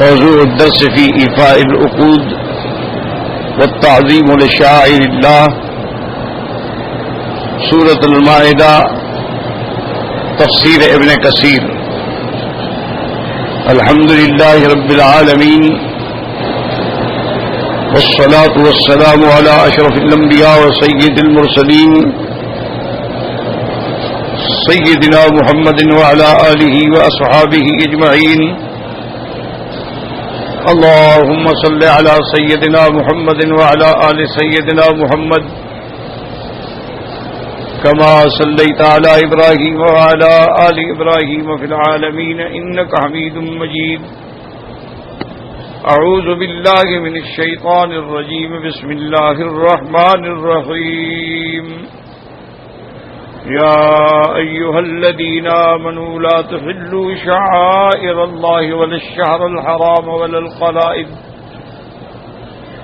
موضوع الدرس في إيفاء العقود والتعظيم لشعائر الله، سورة المائدة، تفسير ابن كثير۔ الحمد لله رب العالمين، والصلاة والسلام على أشرف الأنبياء وسيد المرسلين سيدنا محمد وعلى آله وأصحابه أجمعين۔ اللهم صل على سيدنا محمد وعلى آل سيدنا محمد كما صليت على إبراهيم وعلى آل إبراهيم في العالمين إنك حميد مجيد۔ أعوذ بالله من الشيطان الرجيم، بسم الله الرحمن الرحيم۔ يا أيها الذين آمنوا لا تحلوا شعائر الله ولا الشهر الحرام ولا القلائد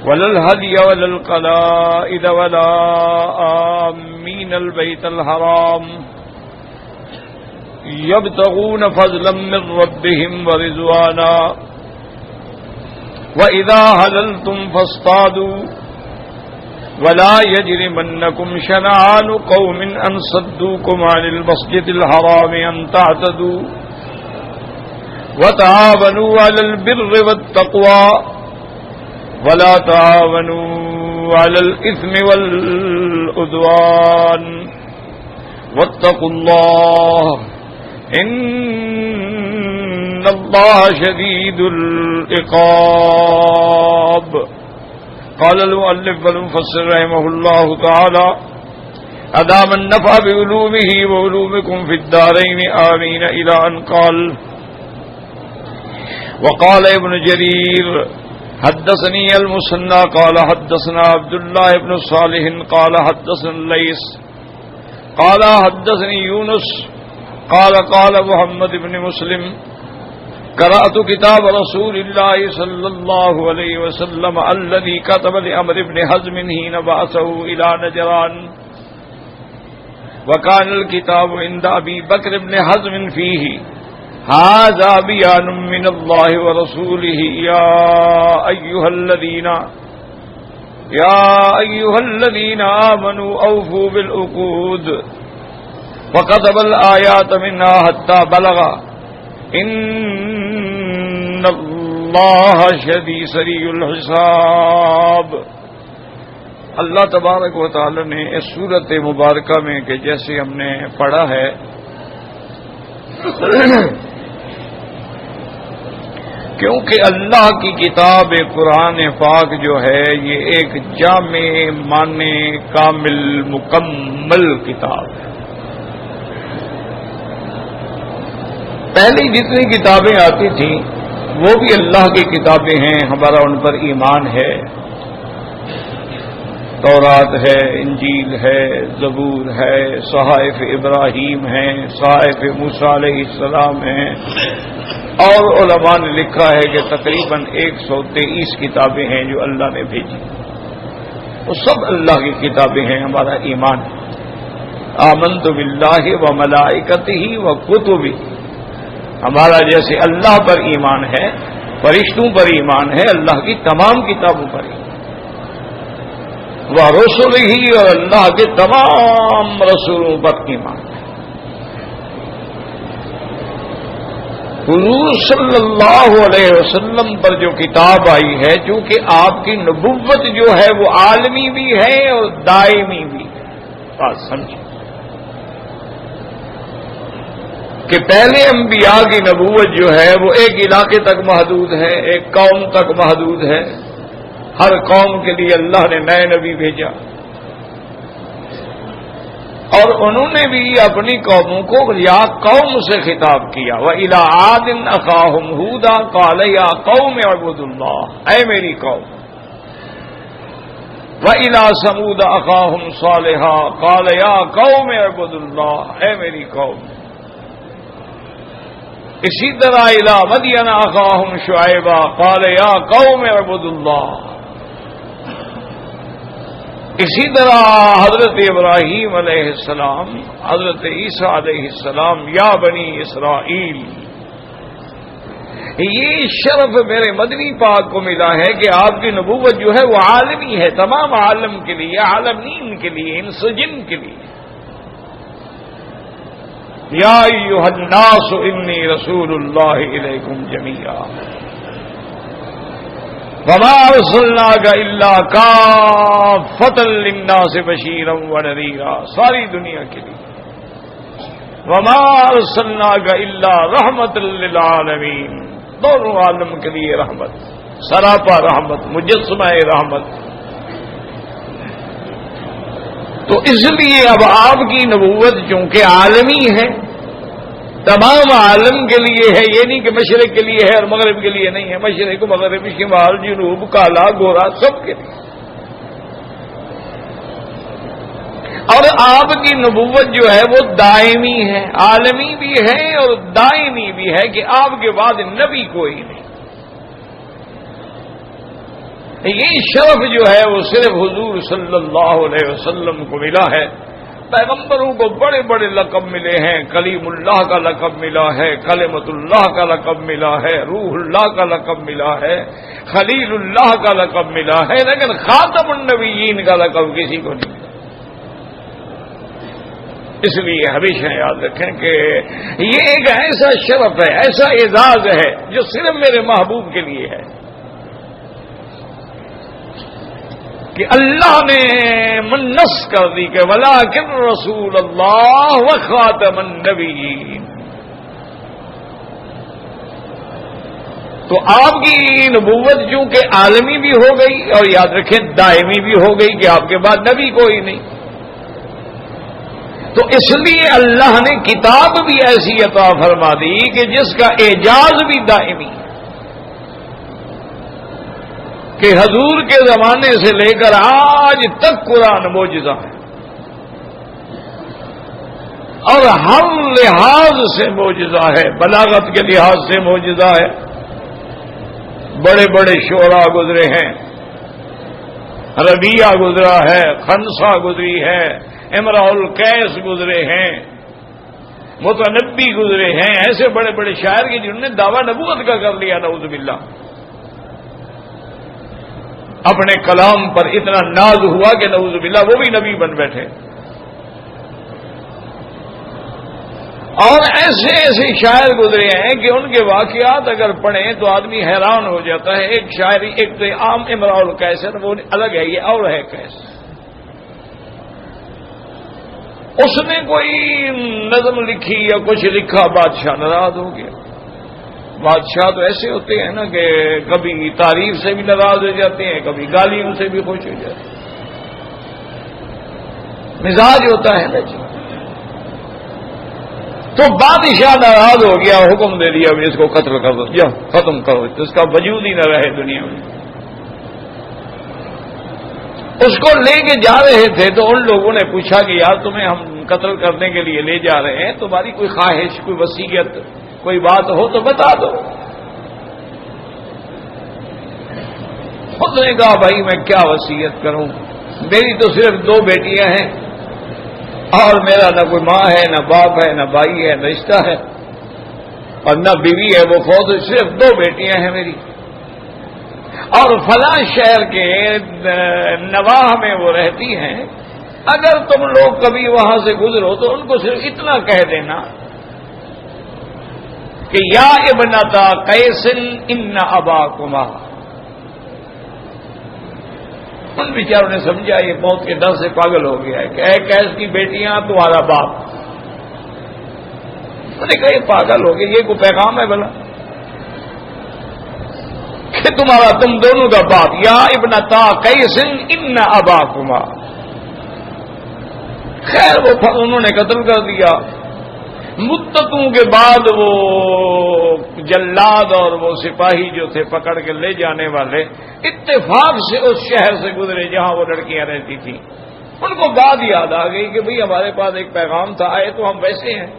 ولا الهدي ولا القلائد ولا آمين البيت الحرام يبتغون فضلا من ربهم ورضوانا وإذا حللتم فاصطادوا ولا يجرمنكم شنآن قوم أن صدوكم عن المسجد الحرام أن تعتدوا وتعاونوا على البر والتقوى ولا تعاونوا على الإثم والعدوان واتقوا الله إن الله شديد العقاب۔ قال المؤلف والمفسر رحمه الله تعالى: أدام النفع بعلومه وعلومكم في الدارين آمين، إلى أن قال: وقال ابن جرير حدثني المثنى قال حدثنا عبد الله بن صالح قال حدثنا الليث قال حدثني يونس قال قال محمد بن مسلم: قرأت كتاب رسول الله صلى الله عليه وسلم الذي كتب لعمر بن حزم حين بعثه إلى نجران، وكان الكتاب عند أبي بكر بن حزم فيه: هذا بيان من الله ورسوله يا أيها الذين آمنوا أوفوا بالعقود، وكتب الآيات منها حتى بلغ ان اللہ سریع الحساب۔ اللہ تبارک و تعالی نے اس سورت مبارکہ میں کہ جیسے ہم نے پڑھا ہے کیونکہ اللہ کی کتاب قرآن پاک جو ہے یہ ایک جامع معنی کامل مکمل کتاب ہے۔ پہلی جتنی کتابیں آتی تھیں وہ بھی اللہ کی کتابیں ہیں، ہمارا ان پر ایمان ہے۔ تورات ہے، انجیل ہے، زبور ہے، صحائف ابراہیم ہیں، صحائف موسیٰ علیہ السلام ہیں، اور علماء نے لکھا ہے کہ تقریباً 123 کتابیں ہیں جو اللہ نے بھیجی۔ وہ سب اللہ کی کتابیں ہیں، ہمارا ایمان ہے۔ آمنت باللہ و ملائکتہ و کتبہ، ہمارا جیسے اللہ پر ایمان ہے، فرشتوں پر ایمان ہے، اللہ کی تمام کتابوں پر ایمان، ورسلہ، اور اللہ کے تمام رسولوں پر ایمان ہے۔ حضور صلی اللہ علیہ وسلم پر جو کتاب آئی ہے، چونکہ آپ کی نبوت جو ہے وہ عالمی بھی ہے اور دائمی بھی ہے۔ بات سمجھیں کہ پہلے انبیاء کی نبوت جو ہے وہ ایک علاقے تک محدود ہے، ایک قوم تک محدود ہے۔ ہر قوم کے لیے اللہ نے نئے نبی بھیجا، اور انہوں نے بھی اپنی قوموں کو یا قوم سے خطاب کیا۔ وَإِلَىٰ عَادٍ أَخَاهُمْ هُودًا قَالَ يَا قَوْمِ اعْبُدُوا اللَّهَ، اے میری قوم۔ وَإِلَىٰ ثَمُودَ أَخَاهُمْ صَالِحًا قَالَ يَا قَوْمِ اعْبُدُوا اللَّهَ، اے میری قوم۔ اسی طرح الی مدین اخاہم شعیبا قال یا قوم اعبدوا اللہ۔ اسی طرح حضرت ابراہیم علیہ السلام، حضرت عیسیٰ علیہ السلام، یا بنی اسرائیل، یہ شرف میرے مدنی پاک کو ملا ہے کہ آپ کی نبوت جو ہے وہ عالمی ہے، تمام عالم کے لیے، عالمین کے لیے، انس و جن کے لیے۔ یا ایھا الناس انی رسول اللہ الیکم جمیعا وما ارسلناک الا کافۃ للناس بشیرا ونذیرا، ساری دنیا کے لیے۔ وما ارسلناک الا رحمۃ للعالمین، دونوں عالم کے لیے رحمت، سراپا رحمت، مجسمہ رحمت۔ تو اس لیے اب آپ کی نبوت چونکہ عالمی ہے، تمام عالم کے لیے ہے، یہ نہیں کہ مشرق کے لیے ہے اور مغرب کے لیے نہیں ہے، مشرق، مغرب، شمال، جنوب، کالا، گورا، سب کے لیے۔ اور آپ کی نبوت جو ہے وہ دائمی ہے، عالمی بھی ہے اور دائمی بھی ہے کہ آپ کے بعد نبی کوئی نہیں۔ یہ شرف جو ہے وہ صرف حضور صلی اللہ علیہ وسلم کو ملا ہے۔ پیغمبروں کو بڑے بڑے لقب ملے ہیں، کلیم اللہ کا لقب ملا ہے، کلمۃ اللہ کا لقب ملا ہے، روح اللہ کا لقب ملا ہے، خلیل اللہ کا لقب ملا ہے، لیکن خاتم النبیین کا لقب کسی کو نہیں ملا۔ اس لیے ہمیشہ یاد رکھیں کہ یہ ایک ایسا شرف ہے، ایسا اعزاز ہے جو صرف میرے محبوب کے لیے ہے کہ اللہ نے منص کر دی کہ ولیکن رسول اللہ و خاتم النبیین۔ تو آپ کی نبوت چونکہ عالمی بھی ہو گئی اور یاد رکھیں دائمی بھی ہو گئی کہ آپ کے بعد نبی کوئی نہیں، تو اس لیے اللہ نے کتاب بھی ایسی عطا فرما دی کہ جس کا اعجاز بھی دائمی ہے، کہ حضور کے زمانے سے لے کر آج تک قرآن معجزہ ہے، اور ہر لحاظ سے معجزہ ہے، بلاغت کے لحاظ سے معجزہ ہے۔ بڑے بڑے شعراء گزرے ہیں، ربیہ گزرا ہے، خنسا گزری ہے، امراء القیس گزرے ہیں، متنبی گزرے ہیں، ایسے بڑے بڑے شاعر کے جنہوں نے دعویٰ نبوت کا کر لیا، نعوذ باللہ۔ اپنے کلام پر اتنا ناز ہوا کہ نعوذ باللہ وہ بھی نبی بن بیٹھے۔ اور ایسے ایسے شاعر گزرے ہیں کہ ان کے واقعات اگر پڑھیں تو آدمی حیران ہو جاتا ہے۔ ایک شاعری، ایک تو عام امراء القیس ہے، وہ الگ ہے، یہ اور ہے قیس۔ اس نے کوئی نظم لکھی یا کچھ لکھا، بادشاہ ناراض ہو گیا۔ بادشاہ تو ایسے ہوتے ہیں نا کہ کبھی تعریف سے بھی ناراض ہو جاتے ہیں، کبھی گالیوں سے بھی خوش ہو جاتے ہیں، مزاج ہوتا ہے نا جی۔ تو بادشاہ ناراض ہو گیا، حکم دے دیا اس کو قتل کر دو، یا ختم کرو، تو اس کا وجود ہی نہ رہے دنیا میں۔ اس کو لے کے جا رہے تھے تو ان لوگوں نے پوچھا کہ یار تمہیں ہم قتل کرنے کے لیے لے جا رہے ہیں، تمہاری کوئی خواہش، کوئی وصیت، کوئی بات ہو تو بتا دو۔ اس نے کہا بھائی میں کیا وصیت کروں، میری تو صرف 2 بیٹیاں ہیں اور میرا نہ کوئی ماں ہے، نہ باپ ہے، نہ بھائی ہے، نہ رشتہ ہے، اور نہ بیوی ہے، وہ فوت، صرف 2 بیٹیاں ہیں میری، اور فلاں شہر کے نواح میں وہ رہتی ہیں، اگر تم لوگ کبھی وہاں سے گزرو تو ان کو صرف اتنا کہہ دینا کہ یا ابنتا قیس ان اباکما۔ ان بیچاروں نے سمجھا یہ موت کے ڈر سے پاگل ہو گیا ہے کہ اے قیس کی بیٹیاں تمہارا باپ۔ انہوں نے کہا یہ پاگل ہو گیا، یہ کوئی پیغام ہے بھلا کہ تمہارا، تم دونوں کا باپ، یا ابنتا قیس ان اباکما۔ خیر وہ انہوں نے قتل کر دیا۔ مدتوں کے بعد وہ جلاد اور وہ سپاہی جو تھے پکڑ کے لے جانے والے اتفاق سے اس شہر سے گزرے جہاں وہ لڑکیاں رہتی تھیں۔ ان کو بات یاد آ گئی کہ بھئی ہمارے پاس ایک پیغام تھا، آئے تو ہم ویسے ہیں،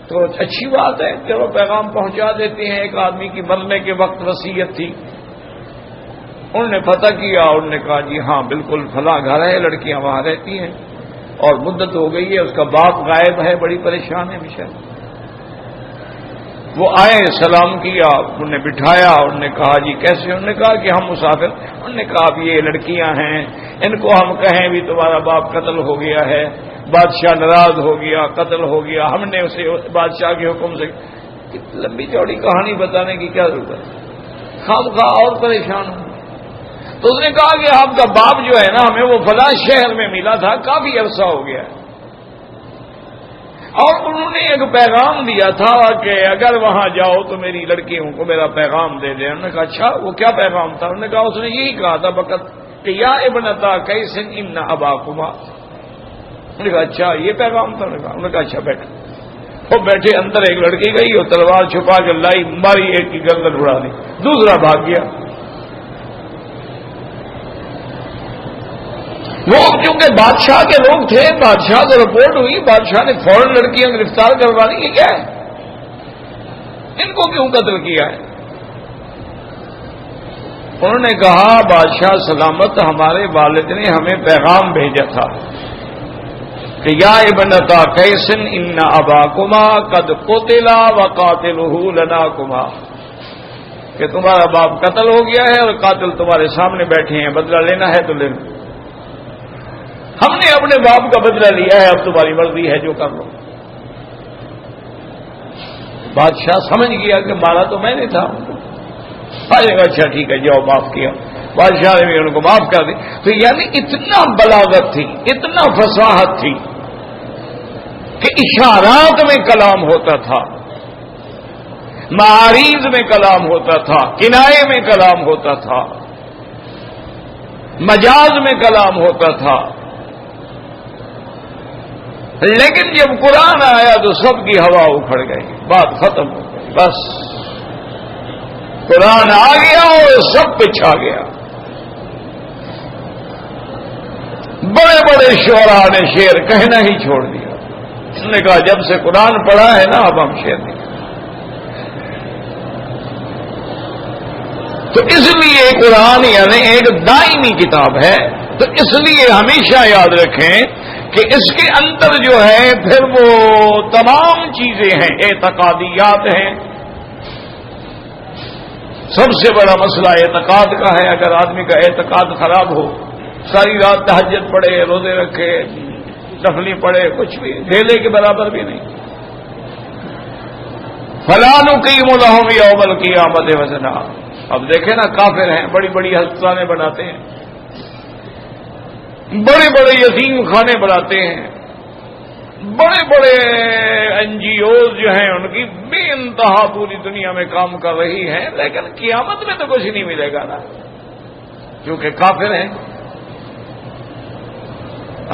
تو اچھی بات ہے کہ وہ پیغام پہنچا دیتے ہیں۔ ایک آدمی کی مرنے کے وقت وصیت تھی، انہوں نے پتہ کیا، انہوں نے کہا جی ہاں بالکل فلاں گھر ہے، لڑکیاں وہاں رہتی ہیں، اور مدت ہو گئی ہے، اس کا باپ غائب ہے، بڑی پریشان ہے بیچارہ۔ وہ آئے، سلام کیا، انہوں نے بٹھایا، انہوں نے کہا جی کیسے؟ انہوں نے کہا کہ ہم مسافر۔ انہوں نے کہا اب یہ لڑکیاں ہیں، ان کو ہم کہیں بھی تمہارا باپ قتل ہو گیا ہے، بادشاہ ناراض ہو گیا، قتل ہو گیا، ہم نے اسے بادشاہ کے حکم سے، لمبی چوڑی کہانی بتانے کی کیا ضرورت ہے، خواہ اور پریشان ہوں۔ تو اس نے کہا کہ آپ کا باپ جو ہے نا ہمیں وہ فلاں شہر میں ملا تھا، کافی عرصہ ہو گیا ہے، اور انہوں نے ایک پیغام دیا تھا کہ اگر وہاں جاؤ تو میری لڑکیوں کو میرا پیغام دے دیں۔ انہوں نے کہا اچھا وہ کیا پیغام تھا؟ انہوں نے کہا اس نے یہی کہا تھا بقت کہ یا ابنتا کیسن ان اباکما۔ انہوں نے کہا اچھا یہ پیغام تھا؟ انہوں نے کہا اچھا بیٹھو۔ وہ بیٹھے، اندر ایک لڑکی گئی اور تلوار چھپا کے لائی، ماری، ایک کی گردن اڑا دی، دوسرا بھاگ گیا۔ وہ چونکہ بادشاہ کے لوگ تھے، بادشاہ کو رپورٹ ہوئی، بادشاہ نے فوراً لڑکیاں گرفتار کروا لی۔ یہ کیا ہے؟ ان کو کیوں قتل کیا ہے؟ انہوں نے کہا بادشاہ سلامت، ہمارے والد نے ہمیں پیغام بھیجا تھا کہ یا ابنتا کیسن ان اباکما قد قتلا وقاتلہ لناکما، کہ تمہارا باپ قتل ہو گیا ہے اور قاتل تمہارے سامنے بیٹھے ہیں، بدلہ لینا ہے تو لے لو۔ ہم نے اپنے باپ کا بدلہ لیا ہے، اب تمہاری مرضی ہے جو کر لو۔ بادشاہ سمجھ گیا کہ مارا تو میں نے تھا۔ اچھا ٹھیک ہے جاؤ، معاف کیا۔ بادشاہ نے بھی ان کو معاف کر دی۔ تو یعنی اتنا بلاغت تھی، اتنا فصاحت تھی کہ اشارات میں کلام ہوتا تھا، معاریض میں کلام ہوتا تھا، کنایے میں کلام ہوتا تھا، مجاز میں کلام ہوتا تھا۔ لیکن جب قرآن آیا تو سب کی ہوا اکھڑ گئی، بات ختم ہو گئی۔ بس قرآن آ گیا اور سب پہ چھا گیا۔ بڑے بڑے شعراء نے شعر کہنا ہی چھوڑ دیا۔ اس نے کہا جب سے قرآن پڑھا ہے نا اب ہم شعر نہیں۔ تو اس لیے قرآن یعنی ایک دائمی کتاب ہے، تو اس لیے ہمیشہ یاد رکھیں کہ اس کے اندر جو ہے پھر وہ تمام چیزیں ہیں، اعتقادیات ہیں۔ سب سے بڑا مسئلہ اعتقاد کا ہے۔ اگر آدمی کا اعتقاد خراب ہو، ساری رات تہجد پڑھے، روزے رکھے، نفلی پڑھے، کچھ بھی ڈھیلے کے برابر بھی نہیں۔ فَلَا نُقِيمُ لَهُمْ يَوْمَ الْقِيَامَةِ وَزْنًا۔ اب دیکھیں نا، کافر ہیں، بڑی بڑی ہسپتالیں بناتے ہیں، بڑے بڑے یتیم خانے بناتے ہیں، بڑے بڑے این جی اوز جو ہیں ان کی بے انتہا پوری دنیا میں کام کر رہی ہیں، لیکن قیامت میں تو کچھ نہیں ملے گا نا، کیونکہ کافر ہیں۔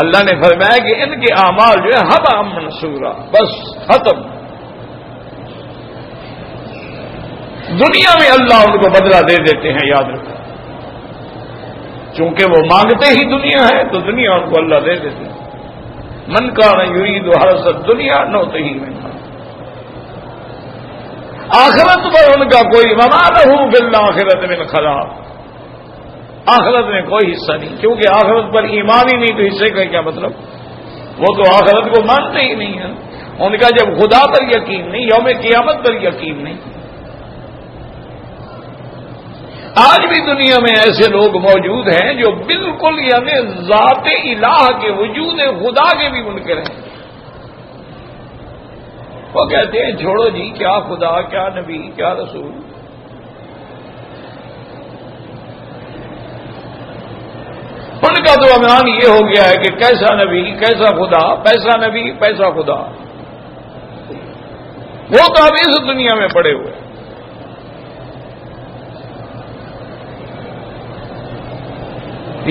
اللہ نے فرمایا کہ ان کے اعمال جو ہے ہباء منثورا، بس ختم۔ دنیا میں اللہ ان کو بدلہ دے دیتے ہیں، یاد رکھو، چونکہ وہ مانگتے ہی دنیا ہے تو دنیا ان کو اللہ دے دیتے ہیں۔ من کان یرید حرث الدنیا نؤتہ منہا۔ آخرت پر ان کا کوئی وما لہ فی الآخرۃ من خلاق، آخرت میں کوئی حصہ نہیں، کیونکہ آخرت پر ایمان ہی نہیں تو حصے کا کیا مطلب؟ وہ تو آخرت کو مانتے ہی نہیں ہیں۔ ان کا جب خدا پر یقین نہیں، یوم قیامت پر یقین نہیں۔ آج بھی دنیا میں ایسے لوگ موجود ہیں جو بالکل یعنی ذات الہ کے وجود خدا کے بھی منکر ہیں۔ وہ کہتے ہیں چھوڑو جی، کیا خدا، کیا نبی، کیا رسول۔ ان کا تو امان یہ ہو گیا ہے کہ کیسا نبی کیسا خدا، پیسا نبی پیسا خدا، وہ تو اب اس دنیا میں پڑے ہوئے۔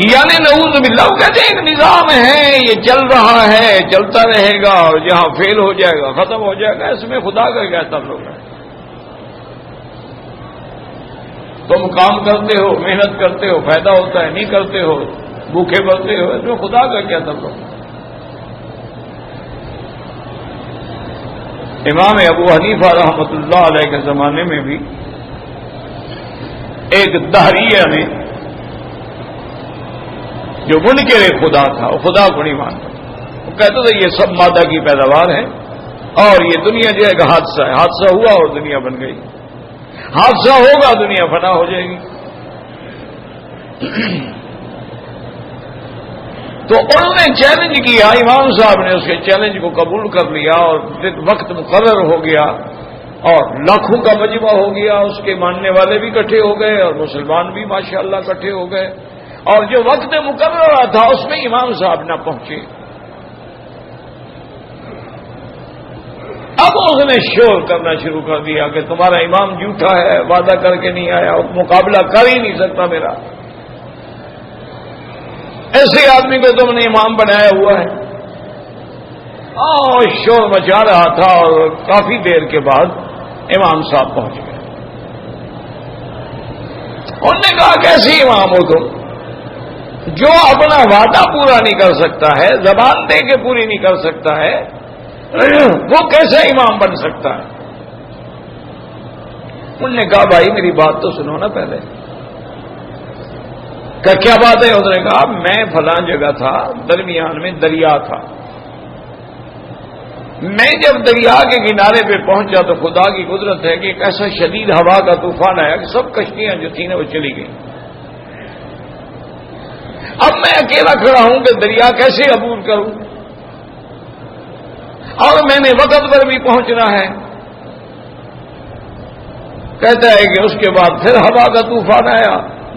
یعنی نعوذ باللہ، وہ کہتے ہیں ایک نظام ہے، یہ چل رہا ہے، چلتا رہے گا، اور جہاں فیل ہو جائے گا، ختم ہو جائے گا، اس میں خدا کا کیا تعلق ہے؟ تم کام کرتے ہو، محنت کرتے ہو، فائدہ ہوتا ہے، نہیں کرتے ہو، بھوکے مرتے ہو، اس میں خدا کا کیا تعلق ہے؟ امام ابو حنیفہ رحمۃ اللہ علیہ کے زمانے میں بھی ایک دہریہ نے جو منکر خدا تھا، وہ خدا کو نہیں مانتا، وہ کہتا تھا یہ سب مادہ کی پیداوار ہے، اور یہ دنیا جو ہے کہ حادثہ ہے، حادثہ ہوا اور دنیا بن گئی، حادثہ ہوگا دنیا فنا ہو جائے گی۔ تو انہوں نے چیلنج کیا، امام صاحب نے اس کے چیلنج کو قبول کر لیا اور وقت مقرر ہو گیا اور لاکھوں کا مجمع ہو گیا، اس کے ماننے والے بھی اکٹھے ہو گئے اور مسلمان بھی ماشاءاللہ اکٹھے ہو گئے، اور جو وقت مقررہ تھا اس میں امام صاحب نہ پہنچے۔ اب اس نے شور کرنا شروع کر دیا کہ تمہارا امام جھوٹا ہے، وعدہ کر کے نہیں آیا، مقابلہ کر ہی نہیں سکتا میرا، ایسے آدمی کو تم نے امام بنایا ہوا ہے، اور شور مچا رہا تھا۔ اور کافی دیر کے بعد امام صاحب پہنچ گئے۔ انہوں نے کہا کیسے امام ہو تم، جو اپنا وعدہ پورا نہیں کر سکتا ہے، زبان دے کے پوری نہیں کر سکتا ہے، وہ کیسے امام بن سکتا ہے؟ انہوں نے کہا بھائی میری بات تو سنو نا پہلے۔ کہ کیا بات ہے؟ انہوں نے کہا میں فلاں جگہ تھا، درمیان میں دریا تھا، میں جب دریا کے کنارے پہ پہنچا تو خدا کی قدرت ہے کہ ایک ایسا شدید ہوا کا طوفان آیا کہ سب کشتیاں جو تھیں وہ چلی گئیں۔ اب میں اکیلا کھڑا ہوں کہ دریا کیسے عبور کروں، اور میں نے وقت پر بھی پہنچنا ہے۔ کہتا ہے کہ اس کے بعد پھر ہوا کا طوفان آیا،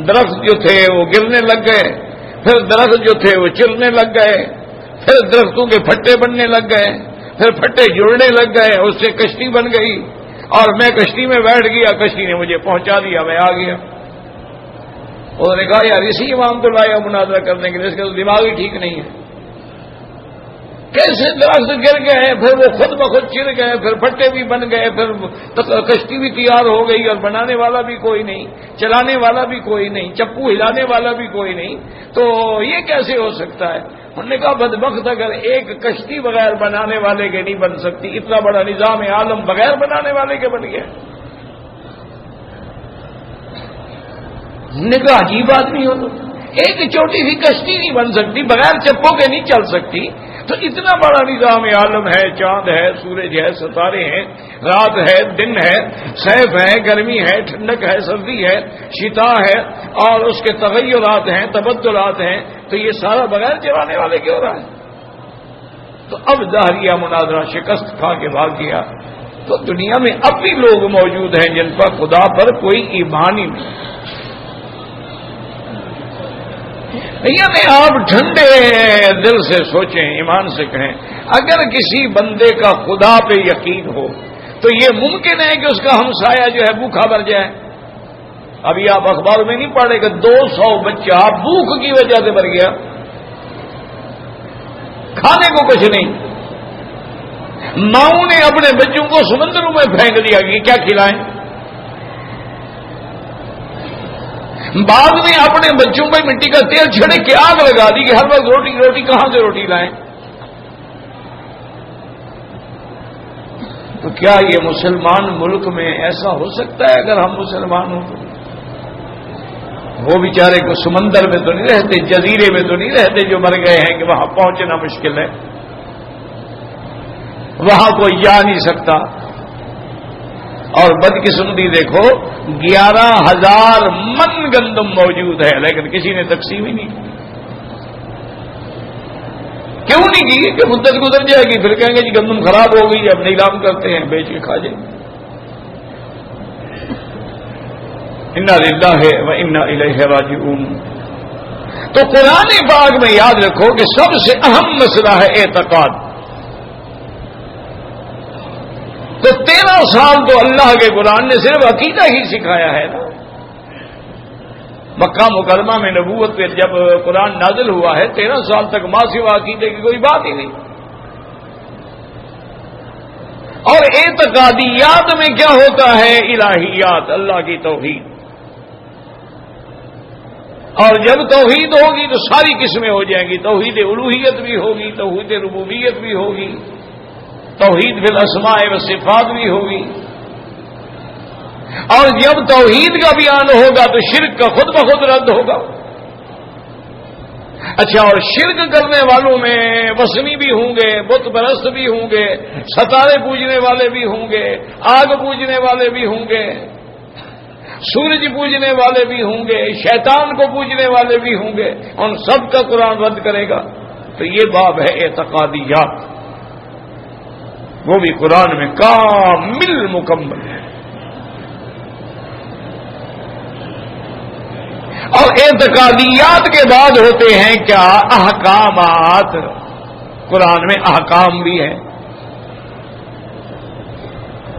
درخت جو تھے وہ گرنے لگ گئے، پھر درخت جو تھے وہ چلنے لگ گئے، پھر درختوں کے پھٹے بننے لگ گئے، پھر پھٹے جڑنے لگ گئے، اس سے کشتی بن گئی، اور میں کشتی میں بیٹھ گیا، کشتی نے مجھے پہنچا دیا، میں آ گیا۔ انہوں نے کہا یار اسی امام تو لایا مناظرہ کرنے کے لیے، اس کا تو دماغ ہی ٹھیک نہیں ہے۔ کیسے درخت گر گئے، پھر وہ خود بخود چر گئے، پھر پھٹے بھی بن گئے، پھر کشتی بھی تیار ہو گئی، اور بنانے والا بھی کوئی نہیں، چلانے والا بھی کوئی نہیں، چپو ہلانے والا بھی کوئی نہیں، تو یہ کیسے ہو سکتا ہے؟ انہوں نے کہا بدبخت اگر ایک کشتی بغیر بنانے والے کے نہیں بن سکتی، اتنا بڑا نظام عالم بغیر بنانے والے کے بن گیا۔ انہوں نے کہا عجیب آدمی ہو تو، ایک چھوٹی سی کشتی نہیں بن سکتی، بغیر چپوں کے نہیں چل سکتی، تو اتنا بڑا نظام عالم ہے، چاند ہے، سورج ہے، ستارے ہیں، رات ہے، دن ہے، صیف ہے، گرمی ہے، ٹھنڈک ہے، سردی ہے، شتا ہے، اور اس کے تغیرات ہیں، تبدلات ہیں، تو یہ سارا بغیر چلانے والے کیوں رہا ہے؟ تو اب ظاہریہ مناظرہ شکست کھا کے بھاگ گیا۔ تو دنیا میں اب بھی لوگ موجود ہیں جن پر خدا پر کوئی ایمان ہی نہیں۔ یعنی آپ ٹھنڈے دل سے سوچیں، ایمان سے کہیں، اگر کسی بندے کا خدا پہ یقین ہو تو یہ ممکن ہے کہ اس کا ہمسایہ جو ہے بھوکا مر جائے؟ ابھی آپ اخبار میں نہیں پڑھے کہ 200 بچہ بھوک کی وجہ سے مر گیا، کھانے کو کچھ نہیں، ماؤں نے اپنے بچوں کو سمندروں میں پھینک دیا کہ کیا کھلائیں، بعد میں اپنے بچوں پہ مٹی کا تیل چھڑک کے آگ لگا دی کہ ہر وقت روٹی روٹی، کہاں سے روٹی لائیں؟ تو کیا یہ مسلمان ملک میں ایسا ہو سکتا ہے؟ اگر ہم مسلمان ہوں تو وہ بیچارے کو سمندر میں تو نہیں رہتے، جزیرے میں تو نہیں رہتے جو مر گئے ہیں کہ وہاں پہنچنا مشکل ہے، وہاں کوئی جا نہیں سکتا۔ اور بدقسمتی دیکھو 11,000 من گندم موجود ہے، لیکن کسی نے تقسیم ہی نہیں کی۔ کیوں نہیں کی؟ کہ مدت گزر جائے گی، پھر کہیں گے جی گندم خراب ہو گئی، اب نیلام کرتے ہیں، بیچ کے کھا جائیں۔ انا للہ و انا الیہ راجعون۔ تو قرآن پاک میں یاد رکھو کہ سب سے اہم مسئلہ ہے اعتقاد۔ تو 13 سال تو اللہ کے قرآن نے صرف عقیدہ ہی سکھایا ہے نا۔ مکہ مکرمہ میں نبوت پہ جب قرآن نازل ہوا ہے 13 سال تک ماں سوا عقیدے کی کوئی بات ہی نہیں۔ اور اعتقادیات میں کیا ہوتا ہے؟ الہیات، اللہ کی توحید۔ اور جب توحید ہوگی تو ساری قسمیں ہو جائیں گی، توحید الوہیت بھی ہوگی، توحید ربوبیت بھی ہوگی، توحید بالاسماء و صفات بھی ہوگی۔ اور جب توحید کا بیان ہوگا تو شرک کا خود بخود رد ہوگا۔ اچھا، اور شرک کرنے والوں میں وثنی بھی ہوں گے، بت پرست بھی ہوں گے، ستارے پوجنے والے بھی ہوں گے، آگ پوجنے والے بھی ہوں گے، سورج پوجنے والے بھی ہوں گے، شیطان کو پوجنے والے بھی ہوں گے، ان سب کا قرآن رد کرے گا۔ تو یہ باب ہے اعتقادیات، وہ بھی قرآن میں کامل مکمل ہے۔ اور اعتقادیات کے بعد ہوتے ہیں کیا؟ احکامات۔ قرآن میں احکام بھی ہیں،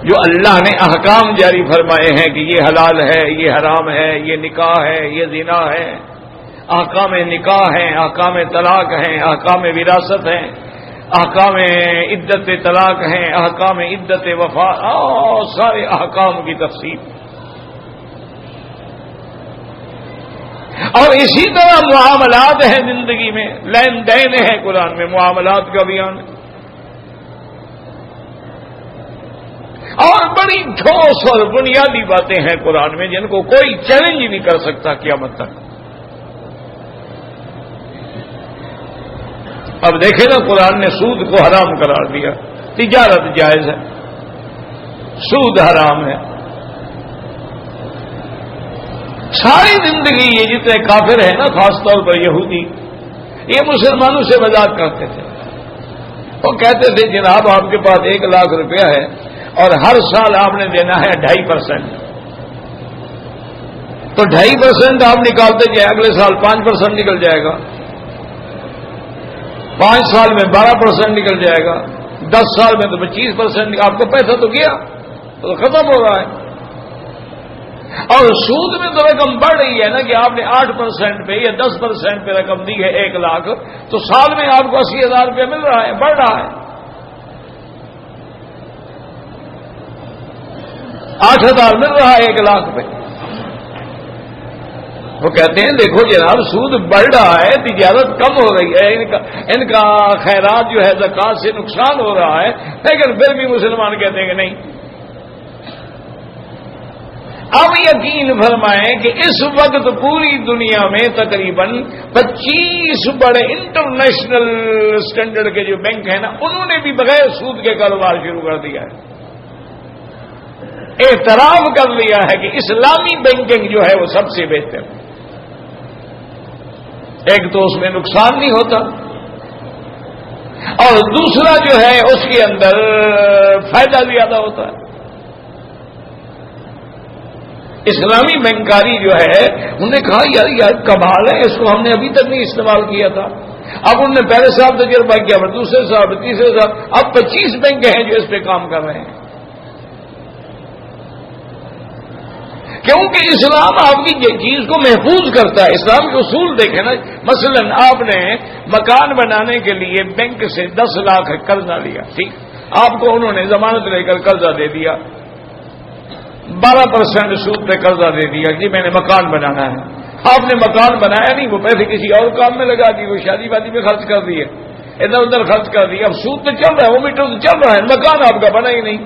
جو اللہ نے احکام جاری فرمائے ہیں کہ یہ حلال ہے، یہ حرام ہے، یہ نکاح ہے، یہ زنا ہے، احکام نکاح ہیں، احکام طلاق ہیں، احکام وراثت ہیں، احکام عدت طلاق ہیں، احکام عدت وفات، اور سارے احکام کی تفصیل۔ اور اسی طرح معاملات ہیں زندگی میں، لین دین ہے قرآن میں، معاملات کا بیان ہے، اور بڑی ٹھوس اور بنیادی باتیں ہیں قرآن میں جن کو کوئی چیلنج نہیں کر سکتا قیامت تک۔ اب دیکھیں نا، قرآن نے سود کو حرام قرار دیا، تجارت جائز ہے، سود حرام ہے۔ ساری زندگی یہ جتنے کافر ہیں نا، خاص طور پر یہودی، یہ مسلمانوں سے مذاق کرتے تھے۔ وہ کہتے تھے جناب آپ کے پاس 1 لاکھ روپیہ ہے اور ہر سال آپ نے دینا ہے 2.5%، تو 2.5% آپ نکالتے جائیں، اگلے سال 5% نکل جائے گا، 5 سال میں 12% نکل جائے گا، 10 سال میں تو 25%، آپ کو پیسہ تو گیا، تو ختم ہو رہا ہے۔ اور سود میں تو رقم بڑھ رہی ہے نا، کہ آپ نے 8% پہ یا 10% پہ رقم دی ہے 1 لاکھ، تو سال میں آپ کو 80,000 روپیہ مل رہا ہے، بڑھ رہا ہے، 8,000 مل رہا ہے 1 لاکھ پہ۔ وہ کہتے ہیں دیکھو جناب، سود بڑھ رہا ہے، تجارت کم ہو رہی ہے، ان کا خیرات جو ہے زکات سے نقصان ہو رہا ہے، لیکن پھر بھی مسلمان کہتے ہیں کہ نہیں۔ اب یقین فرمائیں کہ اس وقت پوری دنیا میں تقریباً 25 بڑے انٹرنیشنل سٹینڈرڈ کے جو بینک ہیں نا، انہوں نے بھی بغیر سود کے کاروبار شروع کر دیا ہے، اعتراف کر لیا ہے کہ اسلامی بینکنگ جو ہے وہ سب سے بہتر ہے۔ ایک تو اس میں نقصان نہیں ہوتا، اور دوسرا جو ہے اس کے اندر فائدہ زیادہ ہوتا ہے۔ اسلامی بینکاری جو ہے، انہوں نے کہا یار کمال ہے، اس کو ہم نے ابھی تک نہیں استعمال کیا تھا۔ اب انہوں نے پہلے صاحب تجربہ کیا، پھر دوسرے صاحب، تیسرے صاحب، اب 25 بینک ہیں جو اس پہ کام کر رہے ہیں، کیونکہ اسلام آپ کی چیز کو محفوظ کرتا ہے۔ اسلام کے اصول دیکھیں نا، مثلا آپ نے مکان بنانے کے لیے بینک سے 10 لاکھ قرضہ لیا، ٹھیک، آپ کو انہوں نے ضمانت لے کر قرضہ دے دیا، 12% سود پہ قرضہ دے دیا کہ میں نے مکان بنانا ہے۔ آپ نے مکان بنایا نہیں، وہ پیسے کسی اور کام میں لگا دیے، وہ شادی وادی میں خرچ کر دیے، ادھر ادھر خرچ کر دیا، اب سود تو چل رہا ہے، وہ میٹر تو چل رہا ہے، مکان آپ کا بنا ہی نہیں۔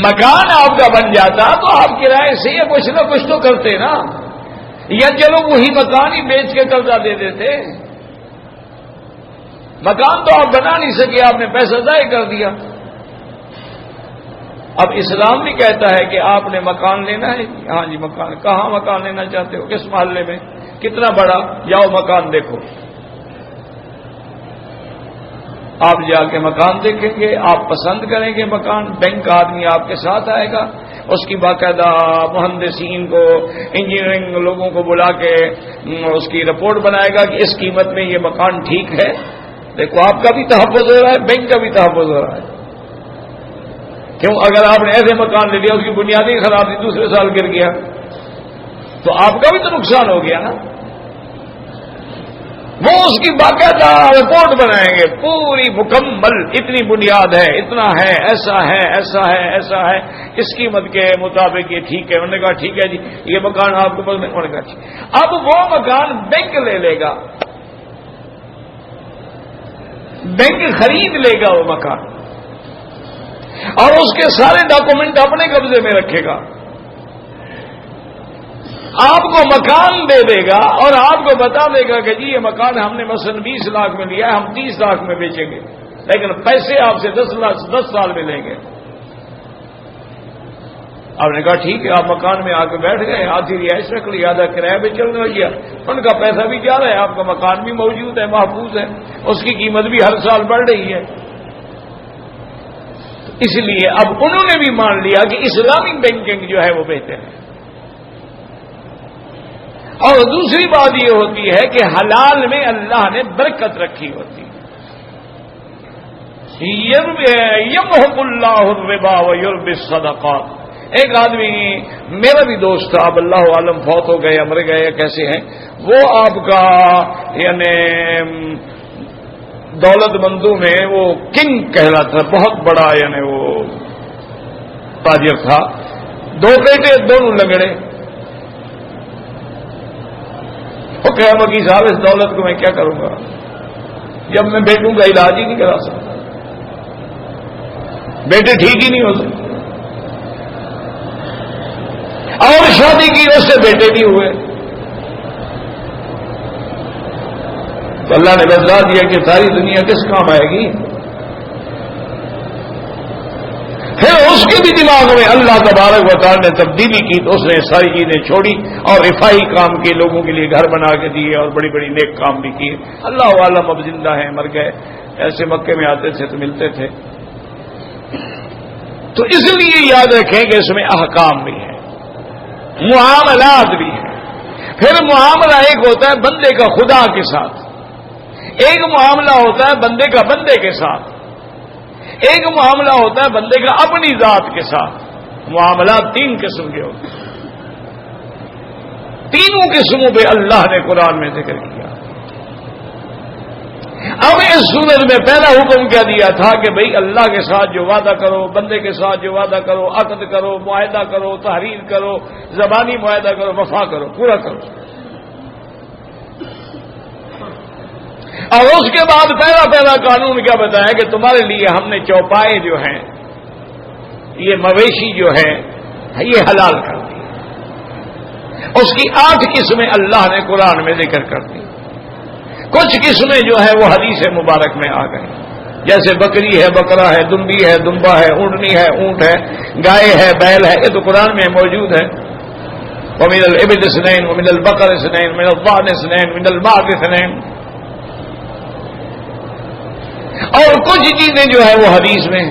مکان آپ کا بن جاتا تو آپ کرائے سے یا کچھ نہ کچھ تو کرتے نا، یا چلو وہی مکان ہی بیچ کے قرضہ دے دیتے۔ مکان تو آپ بنا نہیں سکے، آپ نے پیسہ ضائع کر دیا۔ اب اسلام بھی کہتا ہے کہ آپ نے مکان لینا ہے، ہاں جی مکان، کہاں مکان لینا چاہتے ہو، کس محلے میں، کتنا بڑا، جاؤ مکان دیکھو۔ آپ جا کے مکان دیکھیں گے، آپ پسند کریں گے مکان، بینک کا آدمی آپ کے ساتھ آئے گا، اس کی باقاعدہ مہندسین کو، انجینئرنگ لوگوں کو بلا کے اس کی رپورٹ بنائے گا کہ اس قیمت میں یہ مکان ٹھیک ہے۔ دیکھو آپ کا بھی تحفظ ہو رہا ہے، بینک کا بھی تحفظ ہو رہا ہے۔ کیوں؟ اگر آپ نے ایسے مکان لے لیا، اس کی بنیادی خراب تھی، دوسرے سال گر گیا، تو آپ کا بھی تو نقصان ہو گیا نا۔ وہ اس کی باقاعدہ رپورٹ بنائیں گے، پوری مکمل، اتنی بنیاد ہے، اتنا ہے، ایسا ہے، ایسا ہے، ایسا ہے، اس قیمت کے مطابق یہ ٹھیک ہے۔ انہوں نے کہا ٹھیک ہے جی، یہ مکان آپ کو پسند ہے، انہوں نے کہا ٹھیک۔ اب وہ مکان بینک لے لے گا، بینک خرید لے گا وہ مکان، اور اس کے سارے ڈاکومنٹ اپنے قبضے میں رکھے گا۔ آپ کو مکان دے دے گا اور آپ کو بتا دے گا کہ جی یہ مکان ہم نے مثلا 20 لاکھ میں لیا ہے، ہم 30 لاکھ میں بیچیں گے، لیکن پیسے آپ سے 10 سال میں لیں گے۔ آپ نے کہا ٹھیک ہے، آپ مکان میں آ کے بیٹھ گئے، آدھی رہائش رکھ لی، آدھا کرایہ پہ چلنے لگا، ان کا پیسہ بھی جا رہا ہے، آپ کا مکان بھی موجود ہے، محفوظ ہے، اس کی قیمت بھی ہر سال بڑھ رہی ہے۔ اس لیے اب انہوں نے بھی مان لیا کہ اسلامک بینکنگ جو ہے وہ بہتر ہے۔ اور دوسری بات یہ ہوتی ہے کہ حلال میں اللہ نے برکت رکھی ہوتی ہے۔ یمحق اللہ الربا ویربی الصدقات۔ ایک آدمی میرا بھی دوست تھا، اب اللہ عالم فوت ہو گئے، مر گئے، کیسے ہیں وہ، آپ کا یعنی دولت مندوں میں وہ کنگ کہلاتا تھا، بہت بڑا یعنی وہ تاجر تھا، 2 بیٹے دونوں لنگڑے۔ وہ کہا مکی صاحب اس دولت کو میں کیا کروں گا جب میں بیٹوں کا علاج ہی نہیں کرا سکتا، بیٹے ٹھیک ہی نہیں ہو سکتے، اور شادی کی اس سے بیٹے نہیں ہوئے، تو اللہ نے بتلا دیا کہ ساری دنیا کس کام آئے گی؟ پھر اس کے بھی دماغ میں اللہ تبارک و تعالی نے تبدیلی کی، تو اس نے ساری چیزیں چھوڑی اور رفاہی کام کے لوگوں کے لیے گھر بنا کے دیے اور بڑی بڑی نیک کام بھی کیے۔ اللہ عالم اب زندہ ہیں، مر گئے، ایسے مکے میں آتے تھے تو ملتے تھے۔ تو اس لیے یاد رکھیں کہ اس میں احکام بھی ہیں، معاملات بھی ہیں۔ پھر معاملہ ایک ہوتا ہے بندے کا خدا کے ساتھ، ایک معاملہ ہوتا ہے بندے کا بندے کے ساتھ، ایک معاملہ ہوتا ہے بندے کا اپنی ذات کے ساتھ۔ معاملات 3 قسم کے ہوتے ہیں، تینوں قسموں پہ اللہ نے قرآن میں ذکر کیا۔ اب اس سورت میں پہلا حکم کیا دیا تھا کہ بھئی اللہ کے ساتھ جو وعدہ کرو، بندے کے ساتھ جو وعدہ کرو، عقد کرو، معاہدہ کرو، تحریر کرو، زبانی معاہدہ کرو، وفا کرو، پورا کرو۔ اور اس کے بعد پہلا قانون کیا بتایا کہ تمہارے لیے ہم نے چوپائے جو ہیں، یہ مویشی جو ہے یہ حلال کر دی۔ اس کی 8 قسمیں اللہ نے قرآن میں ذکر کر دی، کچھ قسمیں جو ہے وہ حدیث مبارک میں آ گئی، جیسے بکری ہے، بکرا ہے، دمبی ہے، دمبا ہے، اونٹنی ہے، اونٹ ہے، گائے ہے، بیل ہے، یہ تو قرآن میں موجود ہے۔ وَمِنَ الْإِبِلِ اثْنَيْنِ وَمِنَ الْبَقَرِ اثْنَيْنِ وَمِنَ الضَّأْنِ اثْنَيْنِ وَمِنَ الْمَعْزِ اثْنَيْنِ۔ اور کچھ چیزیں جو ہے وہ حدیث میں،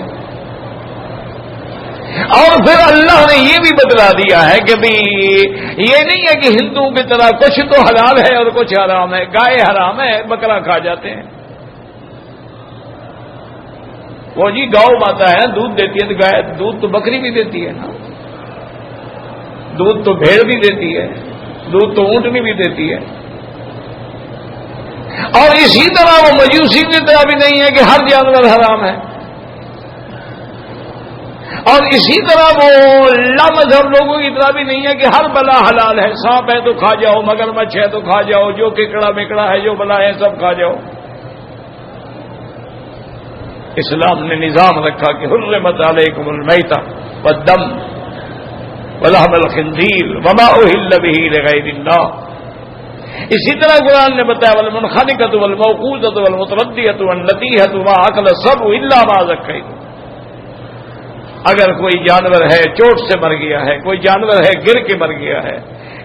اور پھر اللہ نے یہ بھی بتلا دیا ہے کہ بھی یہ نہیں ہے کہ ہندوؤں کی طرح کچھ تو حلال ہے اور کچھ حرام ہے، گائے حرام ہے، بکرا کھا جاتے ہیں۔ وہ جی گاؤں ماتا ہے، دودھ دیتی ہے، تو گائے دودھ تو بکری بھی دیتی ہے نا، دودھ تو بھیڑ بھی دیتی ہے، دودھ تو اونٹنی بھی دیتی ہے۔ اور اسی طرح وہ مجوسی کی طرح بھی نہیں ہے کہ ہر جانور حرام ہے، اور اسی طرح وہ لامذہب لوگوں کی طرح بھی نہیں ہے کہ ہر بلا حلال ہے، سانپ ہے تو کھا جاؤ، مگرمچھ ہے تو کھا جاؤ، جو ککڑا مکڑا ہے، جو بلا ہے سب کھا جاؤ۔ اسلام نے نظام رکھا کہ حرمت علیکم المیتۃ والدم ولحم الخنزیر وما اہل بہ لغیر اللہ۔ اسی طرح قرآن نے بتایا والمنخنقۃ والموقوذۃ والمتردیۃ والنطیحۃ وما اکل السبع الا ما ذکیتم۔ اگر کوئی جانور ہے چوٹ سے مر گیا ہے، کوئی جانور ہے گر کے مر گیا ہے،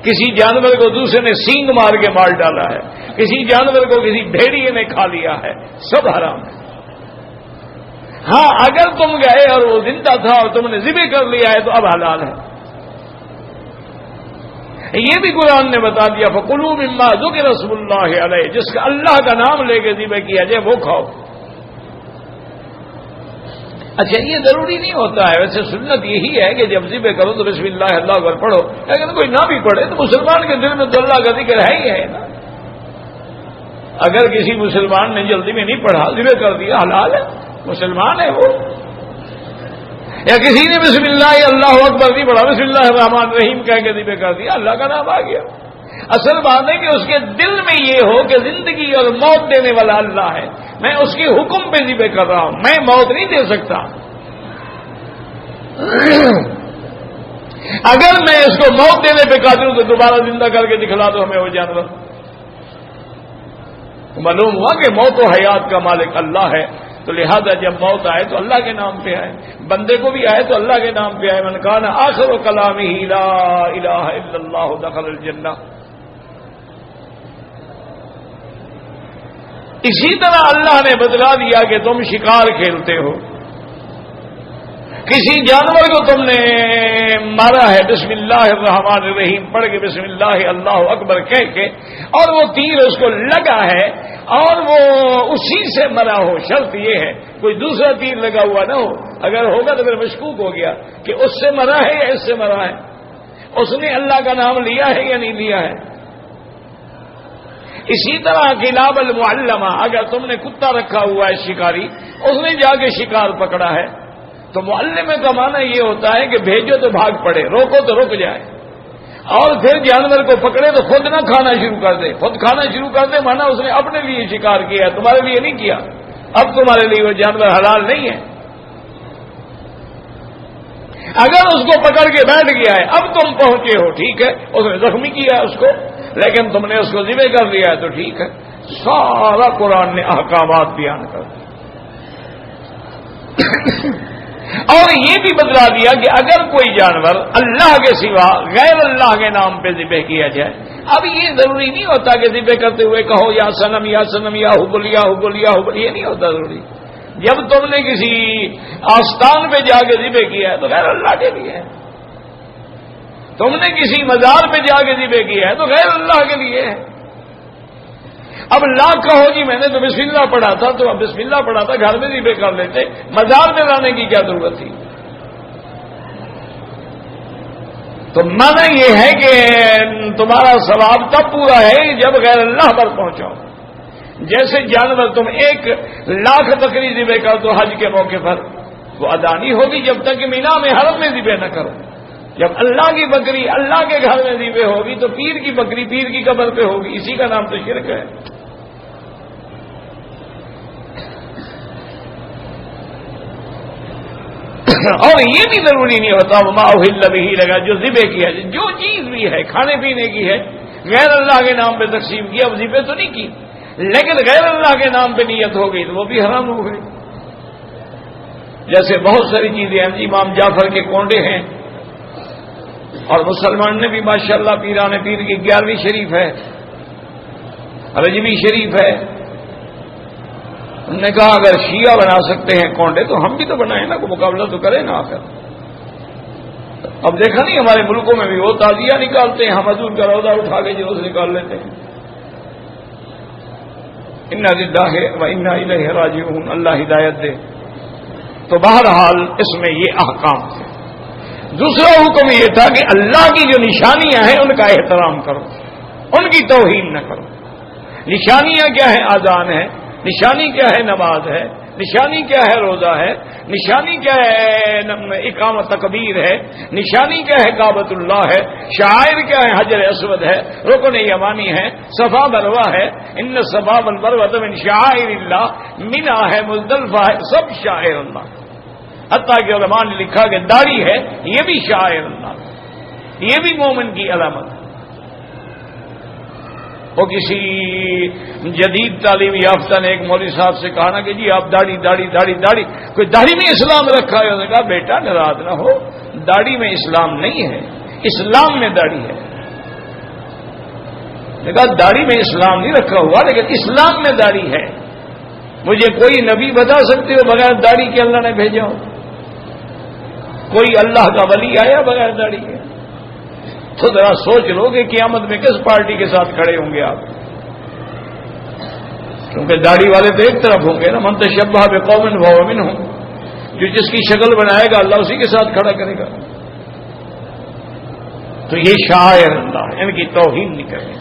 کسی جانور کو دوسرے نے سینگ مار کے مار ڈالا ہے، کسی جانور کو کسی بھیڑیے نے کھا لیا ہے، سب حرام ہے۔ ہاں اگر تم گئے اور وہ زندہ تھا اور تم نے ذبح کر لیا ہے تو اب حلال ہے۔ یہ بھی قرآن نے بتا دیا فَكُلُوا مِمَّا ذُكِرَ اسْمُ اللَّهِ عَلَيْهِ، جس کا اللہ کا نام لے کے ذبح کیا جائے وہ کھاؤ۔ اچھا یہ ضروری نہیں ہوتا ہے، ویسے سنت یہی ہے کہ جب ذبح کرو تو بسم اللہ اللہ اکبر پڑھو، لیکن کوئی نہ بھی پڑھے تو مسلمان کے دل میں تو اللہ کا ذکر ہے ہی ہے نا۔ اگر کسی مسلمان نے جلدی میں نہیں پڑھا، ذبح کر دیا، حلال ہے، مسلمان ہے وہ۔ یا کسی نے بسم اللہ اللہ اکبر نہیں پڑھا، بسم اللہ الرحمن الرحیم کہہ کے ذبح کر دیا، اللہ کا نام آ گیا۔ اصل بات ہے کہ اس کے دل میں یہ ہو کہ زندگی اور موت دینے والا اللہ ہے، میں اس کے حکم پہ ذبح کر رہا ہوں، میں موت نہیں دے سکتا۔ اگر میں اس کو موت دینے پہ قادر ہوں تو دوبارہ زندہ کر کے دکھلا دو ہمیں وہ جانور. معلوم ہوا کہ موت و حیات کا مالک اللہ ہے، تو لہذا جب موت آئے تو اللہ کے نام پہ آئے، بندے کو بھی آئے تو اللہ کے نام پہ آئے. من کان آخر کلامہ لا الہ الا اللہ دخل الجنہ. اسی طرح اللہ نے بتلا دیا کہ تم شکار کھیلتے ہو، کسی جانور کو تم نے مارا ہے بسم اللہ الرحمن الرحیم پڑھ کے، بسم اللہ اللہ اکبر کہہ کے، اور وہ تیر اس کو لگا ہے اور وہ اسی سے مرا ہو. شرط یہ ہے کوئی دوسرا تیر لگا ہوا نہ ہو. اگر ہوگا تو پھر مشکوک ہو گیا کہ اس سے مرا ہے یا اس سے مرا ہے، اس نے اللہ کا نام لیا ہے یا نہیں لیا ہے. اسی طرح کلاب المعلمہ، اگر تم نے کتا رکھا ہوا ہے شکاری، اس نے جا کے شکار پکڑا ہے، تو معلم کا معنی یہ ہوتا ہے کہ بھیجو تو بھاگ پڑے، روکو تو رک جائے. اور پھر جانور کو پکڑے تو خود نہ کھانا شروع کر دے. خود کھانا شروع کر دے مانا اس نے اپنے لیے شکار کیا، تمہارے لیے نہیں کیا. اب تمہارے لیے وہ جانور حلال نہیں ہے. اگر اس کو پکڑ کے بیٹھ گیا ہے، اب تم پہنچے ہو، ٹھیک ہے، اس نے زخمی کیا ہے اس کو، لیکن تم نے اس کو ذبح کر دیا ہے تو ٹھیک ہے. سارا قرآن نے احکامات بیان کر دیا. اور یہ بھی بتلا دیا کہ اگر کوئی جانور اللہ کے سوا غیر اللہ کے نام پہ ذبح کیا جائے، اب یہ ضروری نہیں ہوتا کہ ذبح کرتے ہوئے کہو یا سنم یا سنم یا حبل یا حبل یا حبل، یہ نہیں ہوتا ضروری. جب تم نے کسی آستان پہ جا کے ذبح کیا ہے تو غیر اللہ کے لیے ہے. تم نے کسی مزار پہ جا کے ذبح کیا ہے تو غیر اللہ کے لیے ہے. اب لا کہو جی میں نے تو بسم اللہ پڑھا تھا، تو اب بسم اللہ پڑھا تھا گھر میں ذبح کر لیتے، مزار میں لانے کی کیا ضرورت تھی. تو معنی یہ ہے کہ تمہارا ثواب تب پورا ہے جب غیر اللہ پر پہنچاؤ. جیسے جانور تم 1,00,000 بکری ذبح کر دو حج کے موقع پر، وہ ادا نہیں ہوگی جب تک کہ مینا میں حرم میں ذبح نہ کرو. جب اللہ کی بکری اللہ کے گھر میں ذبح ہوگی تو پیر کی بکری پیر کی قبر پہ ہوگی. اسی کا نام تو شرک ہے. اور یہ بھی ضروری نہیں ہوتا وما اہل بہ لگا، جو ذبح کیا جو چیز بھی ہے کھانے پینے کی ہے غیر اللہ کے نام پہ تقسیم کیا، اب ذبح تو نہیں کی، لیکن غیر اللہ کے نام پہ نیت ہو گئی تو وہ بھی حرام ہو گئی. جیسے بہت ساری چیزیں ہیں، امام جعفر کے کونڈے ہیں، اور مسلمان نے بھی ماشاءاللہ پیران پیر کی 11ویں شریف ہے، رجبی شریف ہے. انہوں نے کہا اگر شیعہ بنا سکتے ہیں کونڈے تو ہم بھی تو بنائیں نا، کوئی مقابلہ تو کریں نا. آخر اب دیکھا نہیں ہمارے ملکوں میں بھی وہ تعزیہ نکالتے ہیں، ہم حضور کا روزہ اٹھا کے جلوس نکال لیتے ہیں. انا للہ و انا الیہ راجعون، اللہ ہدایت دے. تو بہرحال اس میں یہ احکام تھے. دوسرا حکم یہ تھا کہ اللہ کی جو نشانیاں ہیں ان کا احترام کرو، ان کی توہین نہ کرو. نشانیاں کیا ہے؟ آذان ہے. نشانی کیا ہے؟ نماز ہے. نشانی کیا ہے؟ روزہ ہے. نشانی کیا ہے؟ اقامت تکبیر ہے. نشانی کیا ہے؟ کعبۃ اللہ ہے. شعائر کیا ہے؟ حجر اسود ہے، رکن یمانی ہے، صفا مروہ ہے. ان الصفا والمروہ من شعائر اللہ، منی ہے، مزدلفہ ہے، سب شعائر اللہ. حتیٰ کہ علماء نے لکھا کہ داڑھی ہے یہ بھی شعائر اللہ، یہ بھی مومن کی علامت. وہ کسی جدید تعلیم یافتہ نے ایک مولوی صاحب سے کہا نا کہ جی آپ داڑھی داڑھی داڑھی داڑھی، کوئی داڑھی میں اسلام رکھا ہے؟ انہوں نے کہا بیٹا ناراض نہ ہو، داڑھی میں اسلام نہیں ہے، اسلام میں داڑھی ہے. نے کہا داڑھی میں اسلام نہیں رکھا ہوا لیکن اسلام میں داڑھی ہے. مجھے کوئی نبی بتا سکتے ہو بغیر داڑھی کے اللہ نے بھیجا ہو؟ کوئی اللہ کا ولی آیا بغیر داڑھی کے؟ تو ذرا سوچ لو کہ قیامت میں کس پارٹی کے ساتھ کھڑے ہوں گے آپ، کیونکہ داڑھی والے تو ایک طرف ہوں گے نا. من تشبہ بقوم فہو منہم، جو جس کی شکل بنائے گا اللہ اسی کے ساتھ کھڑا کرے گا. تو یہ شاعر اللہ، ان کی توہین نہیں کرنی.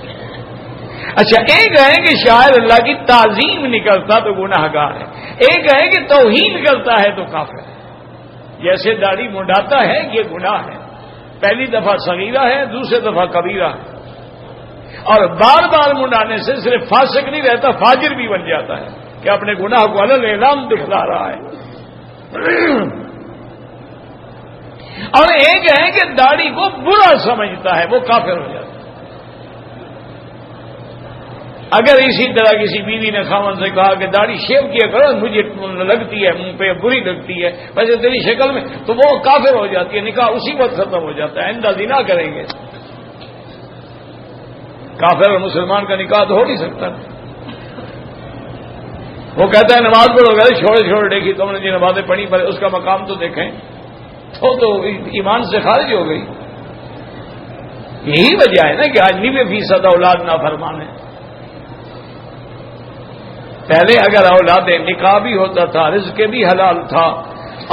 اچھا ایک ہے کہ شاعر اللہ کی تعظیم نہیں کرتا تو گناہ گار ہے، ایک ہے کہ توہین کرتا ہے تو کافر ہے. جیسے داڑھی منڈاتا ہے یہ گناہ ہے، پہلی دفعہ صغیرہ ہے، دوسری دفعہ کبیرہ ہے. اور بار بار منڈانے سے صرف فاسق نہیں رہتا، فاجر بھی بن جاتا ہے کہ اپنے گناہ کو علل اعلام دکھلا رہا ہے. اور ایک ہے کہ داڑھی کو برا سمجھتا ہے، وہ کافر ہو جاتا ہے۔ اگر اسی طرح کسی بیوی نے خاوند سے کہا کہ داڑھی شیو کیا کرو، مجھے لگتی ہے منہ پہ بری لگتی ہے ویسے تیری شکل میں، تو وہ کافر ہو جاتی ہے، نکاح اسی وقت ختم ہو جاتا ہے، آئندہ زنا کریں گے۔ کافر اور مسلمان کا نکاح تو ہو نہیں سکتا۔ وہ کہتا ہے نماز پڑھو گے، چھوڑے دیکھی تم نے جی نمازیں پڑھی پر اس کا مقام تو دیکھیں، تو ایمان سے خارج ہو گئی۔ یہی وجہ ہے نا کہ آج 90% اولاد نافرمان ہے۔ پہلے اگر اولادیں نکاح بھی ہوتا تھا، رزق بھی حلال تھا،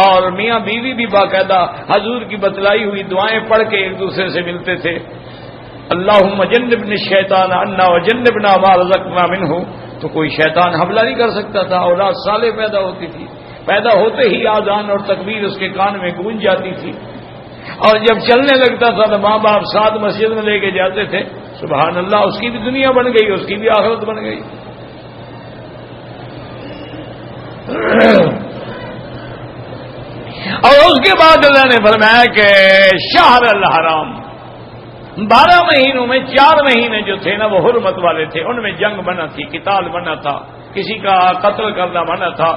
اور میاں بیوی بھی باقاعدہ حضور کی بتلائی ہوئی دعائیں پڑھ کے ایک دوسرے سے ملتے تھے، اللہم جنبنا الشیطان عنا وجنبنا ما رزقنا منہ، تو کوئی شیطان حملہ نہیں کر سکتا تھا، اولاد صالح پیدا ہوتی تھی، پیدا ہوتے ہی آذان اور تکبیر اس کے کان میں گونج جاتی تھی، اور جب چلنے لگتا تھا تو ماں باپ ساتھ مسجد میں لے کے جاتے تھے، سبحان اللہ، اس کی بھی دنیا بن گئی، اس کی بھی آخرت بن گئی۔ اور اس کے بعد اللہ نے فرمایا کہ شہر الحرام، 12 مہینوں میں 4 مہینے جو تھے نا وہ حرمت والے تھے، ان میں جنگ منع تھی، قتال منع تھا، کسی کا قتل کرنا منع تھا۔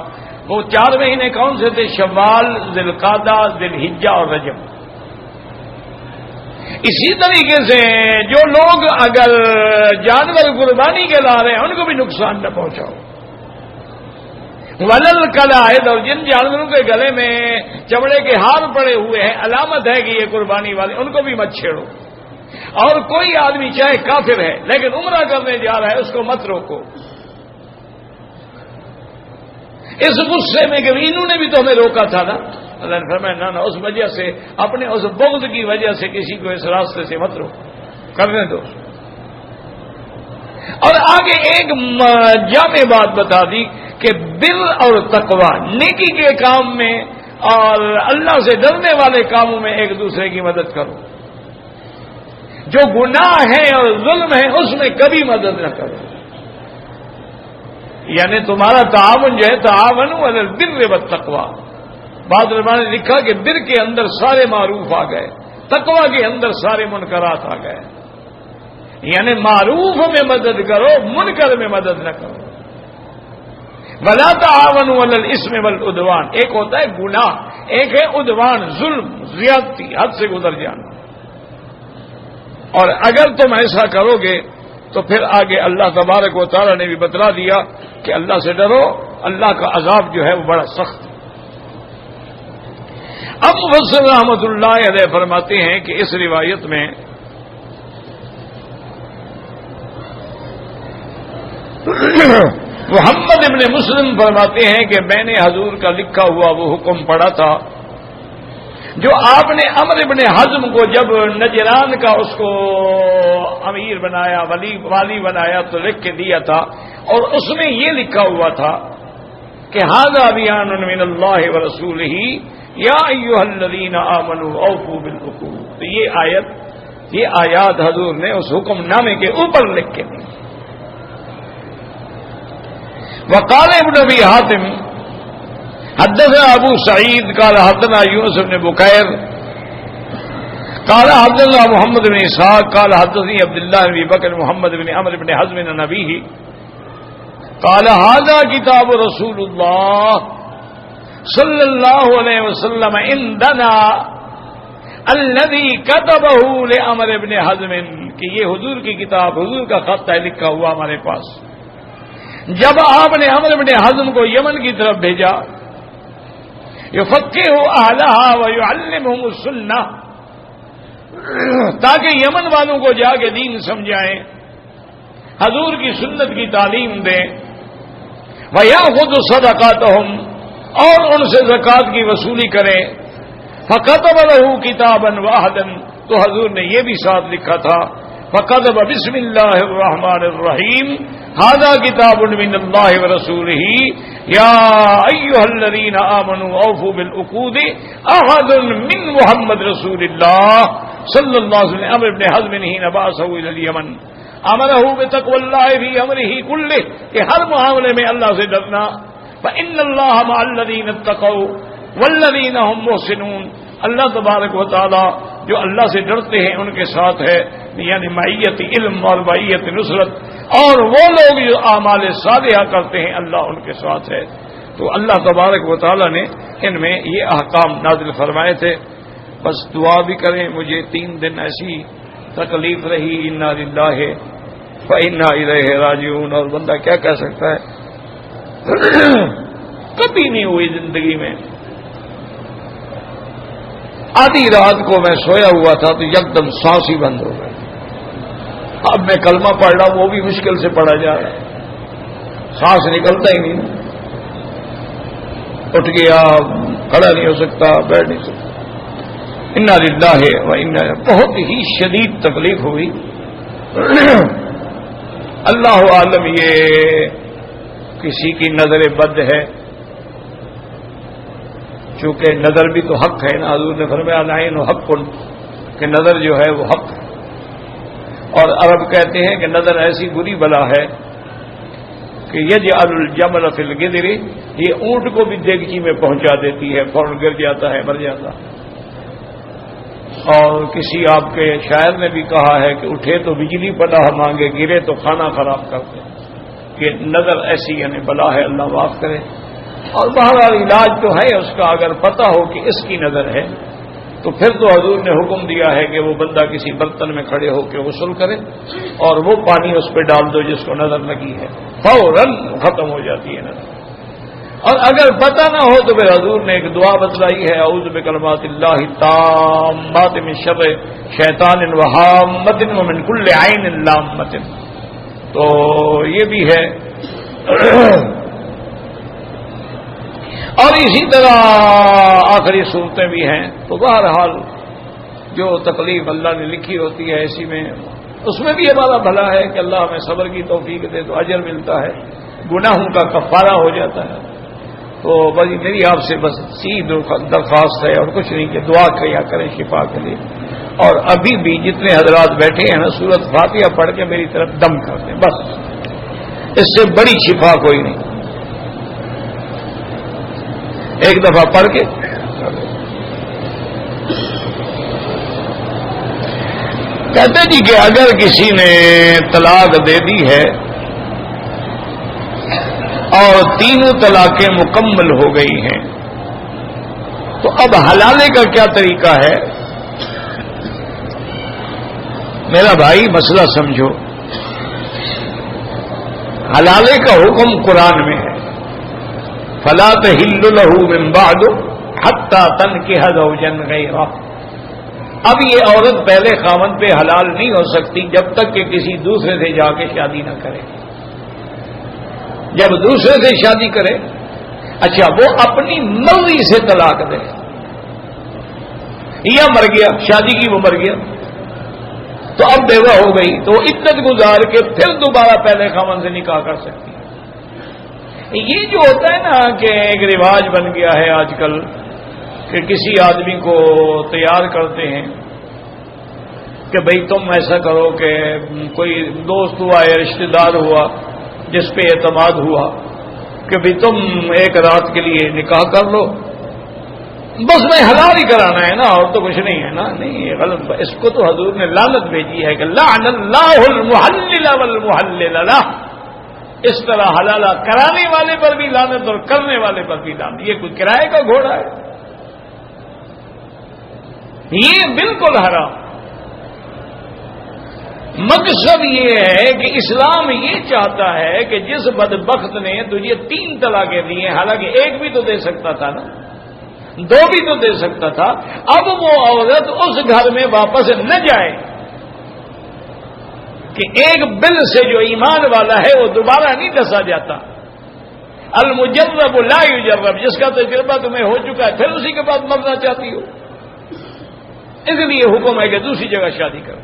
وہ 4 مہینے کون سے تھے؟ شوال، ذی القعدہ، ذی الحجہ اور رجب۔ اسی طریقے سے جو لوگ اگر جانور قربانی کے لا رہے ہیں ان کو بھی نقصان نہ پہنچاؤ۔ ولل قلائد، اور جن جانوروں کے گلے میں چمڑے کے ہار پڑے ہوئے ہیں، علامت ہے کہ یہ قربانی والے، ان کو بھی مت چھیڑو۔ اور کوئی آدمی چاہے کافر ہے لیکن عمرہ کرنے جا رہا ہے، اس کو مت روکو۔ اس غصے میں کہ انہوں نے بھی تو ہمیں روکا تھا نا، اللہ نے فرمایا نہ اس وجہ سے، اپنے اس بغض کی وجہ سے کسی کو اس راستے سے مت روکو، کرنے دو۔ اور آگے ایک جامع بات بتا دی کہ بر اور تقوی، نیکی کے کام میں اور اللہ سے ڈرنے والے کاموں میں ایک دوسرے کی مدد کرو، جو گناہ ہے اور ظلم ہے اس میں کبھی مدد نہ کرو۔ یعنی تمہارا تعاون جو ہے تعاونوا علی البر والتقوی۔ بعض علماء نے لکھا کہ بر کے اندر سارے معروف آ گئے، تقوی کے اندر سارے منکرات آ گئے، یعنی معروف میں مدد کرو، منکر میں مدد نہ کرو۔ ولا تعاونوا علی الاثم والعدوان، ایک ہوتا ہے گناہ، ایک ہے عدوان، ظلم، زیادتی، حد سے گزر جانا۔ اور اگر تم ایسا کرو گے تو پھر آگے اللہ تبارک و تعالی نے بھی بتلا دیا کہ اللہ سے ڈرو، اللہ کا عذاب جو ہے وہ بڑا سخت ہے۔ اب مفسر رحمۃ اللہ علیہ فرماتے ہیں کہ اس روایت میں محمد ابن مسلم فرماتے ہیں کہ میں نے حضور کا لکھا ہوا وہ حکم پڑھا تھا جو آپ نے عمرو ابن حزم کو جب نجران کا اس کو امیر بنایا، والی بنایا تو لکھ کے دیا تھا، اور اس میں یہ لکھا ہوا تھا کہ ھذا بیان من اللہ ورسولہ یا ایھا الذین آمنوا اوفوا بالعقود۔ تو یہ آیات حضور نے اس حکم نامے کے اوپر لکھ کے دی۔ وقال ابن ابی حاتم حدثنا ابو سعید قال حدثنا یونس بن بکیر قال حدثنا محمد بن اسحاق قال حدثني عبد الله بن بکر محمد بن عمرو بن حزم عن ابيه قال هذا كتاب رسول الله صلی اللہ علیہ وسلم عندنا الذي كتبه لعمرو بن حزم، کہ یہ حضور کی کتاب، حضور کا خط ہے لکھا ہوا ہمارے پاس۔ جب آپ نے عمرو بن حزم کو یمن کی طرف بھیجا، یفقہ اہلھا ویعلمہم السنہ، تاکہ یمن والوں کو جا کے دین سمجھائیں، حضور کی سنت کی تعلیم دیں، ویأخذ صدقاتہم، اور ان سے زکوٰۃ کی وصولی کریں۔ فکتب لہ کتابا واحدا، تو حضور نے یہ بھی ساتھ لکھا تھا، فکتب بسم اللہ الرحمن الرحیم ھذا کتاب من اللہ ورسولہ یا ایھا الذین آمنوا اوفوا بالعقود عہد من محمد رسول اللہ صلی اللہ علیہ وسلم عمرو بن حزم حین بعثہ الی الیمن امرہ بتقوی اللہ فی امرہ کلہ، کہ ہر معاملے میں اللہ سے ڈرنا، فإن اللہ مع الذین اتقوا والذین هم محسنون، اللہ تبارک و تعالی جو اللہ سے ڈرتے ہیں ان کے ساتھ ہے، یعنی معیت علم اور معیت نصرت، اور وہ لوگ جو اعمال صالحہ کرتے ہیں اللہ ان کے ساتھ ہے۔ تو اللہ تبارک و تعالی نے ان میں یہ احکام نازل فرمائے تھے۔ بس دعا بھی کریں، مجھے 3 دن ایسی تکلیف رہی، انا للہ فانا الیہ راجعون، اور بندہ کیا کہہ سکتا ہے، کبھی نہیں ہوئی زندگی میں۔ آدھی رات کو میں سویا ہوا تھا تو یکدم سانس ہی بند ہو گئی۔ اب میں کلمہ پڑھ رہا ہوں، وہ بھی مشکل سے پڑھا جا رہا ہے، سانس نکلتا ہی نہیں، اٹھ گیا، کھڑا نہیں ہو سکتا، بیٹھ نہیں سکتا۔ انا للہ و انا، بہت ہی شدید تکلیف ہوئی۔ اللہ عالم یہ کسی کی نظر بد ہے، چونکہ نظر بھی تو حق ہے نا، حضور نے فرمایا العین حق، کہ نظر جو ہے وہ حق ہے۔ اور عرب کہتے ہیں کہ نظر ایسی بری بلا ہے کہ یجعل الجمل فی القدر، یہ اونٹ کو بھی دیگچی میں پہنچا دیتی ہے، فوراً گر جاتا ہے، مر جاتا ہے۔ اور کسی آپ کے شاعر نے بھی کہا ہے کہ اٹھے تو بجلی پناہ مانگے، گرے تو کھانا خراب کرتے، کہ نظر ایسی یعنی بلا ہے، اللہ معاف کرے۔ اور بہرحال علاج تو ہے اس کا، اگر پتہ ہو کہ اس کی نظر ہے تو پھر تو حضور نے حکم دیا ہے کہ وہ بندہ کسی برتن میں کھڑے ہو کے غسل کرے اور وہ پانی اس پہ ڈال دو جس کو نظر لگی ہے، فوراً ختم ہو جاتی ہے نظر۔ اور اگر پتہ نہ ہو تو پھر حضور نے ایک دعا بتلائی ہے، اعوذ بکلمات اللہ التامات من شر شیطان وہامۃ ومن کل عین لامۃ، تو یہ بھی ہے۔ اور اسی طرح آخری صورتیں بھی ہیں۔ تو بہرحال جو تکلیف اللہ نے لکھی ہوتی ہے اسی میں، اس میں بھی ہمارا بھلا ہے کہ اللہ ہمیں صبر کی توفیق دے تو اجر ملتا ہے، گناہوں کا کفارہ ہو جاتا ہے۔ تو بس میری آپ سے بس درخواست ہے اور کچھ نہیں کہ دعا کیا کریں شفا کے لیے، اور ابھی بھی جتنے حضرات بیٹھے ہیں نا سورۃ فاتحہ پڑھ کے میری طرف دم کر دیں، بس اس سے بڑی شفا کوئی نہیں، ایک دفعہ پڑھ کے۔ کہتے جی کہ اگر کسی نے طلاق دے دی ہے اور 3 طلاقیں مکمل ہو گئی ہیں تو اب حلالے کا کیا طریقہ ہے؟ میرا بھائی مسئلہ سمجھو، حلالے کا حکم قرآن میں ہے، فلا تحل له من بعد حتى تنكح زوجا غيره۔ اب یہ عورت پہلے خاوند پہ حلال نہیں ہو سکتی جب تک کہ کسی دوسرے سے جا کے شادی نہ کرے۔ جب دوسرے سے شادی کرے، اچھا وہ اپنی مرضی سے طلاق دے یا مر گیا، شادی کی وہ مر گیا تو اب بیوہ ہو گئی تو عدت گزار کے پھر دوبارہ پہلے خاوند سے نکاح کر سکتی ہے۔ یہ جو ہوتا ہے نا کہ ایک رواج بن گیا ہے آج کل کہ کسی آدمی کو تیار کرتے ہیں کہ بھئی تم ایسا کرو کہ کوئی دوست ہوا یا رشتہ دار ہوا جس پہ اعتماد ہوا کہ بھئی تم ایک رات کے لیے نکاح کر لو، بس میں حلال ہی کرانا ہے نا، اور تو کچھ نہیں ہے نا۔ نہیں، یہ غلط، اس کو تو حضور نے لعنت بھیجی ہے کہ لعن اللہ المحلل والمحلل له، اس طرح حلالہ کرانے والے پر بھی لعنت اور کرنے والے پر بھی لعنت۔ یہ کوئی کرائے کا گھوڑا ہے؟ یہ بالکل حرام۔ مقصد یہ ہے کہ اسلام یہ چاہتا ہے کہ جس بدبخت نے تجھے 3 طلاقیں دی ہیں، حالانکہ ایک بھی تو دے سکتا تھا نا، 2 بھی تو دے سکتا تھا، اب وہ عورت اس گھر میں واپس نہ جائے کہ ایک بل سے جو ایمان والا ہے وہ دوبارہ نہیں ڈسا جاتا۔ المجرب لا یجرب، جس کا تجربہ تمہیں ہو چکا ہے پھر اسی کے بعد مرنا چاہتی ہو، اس لیے حکم ہے کہ دوسری جگہ شادی کرو،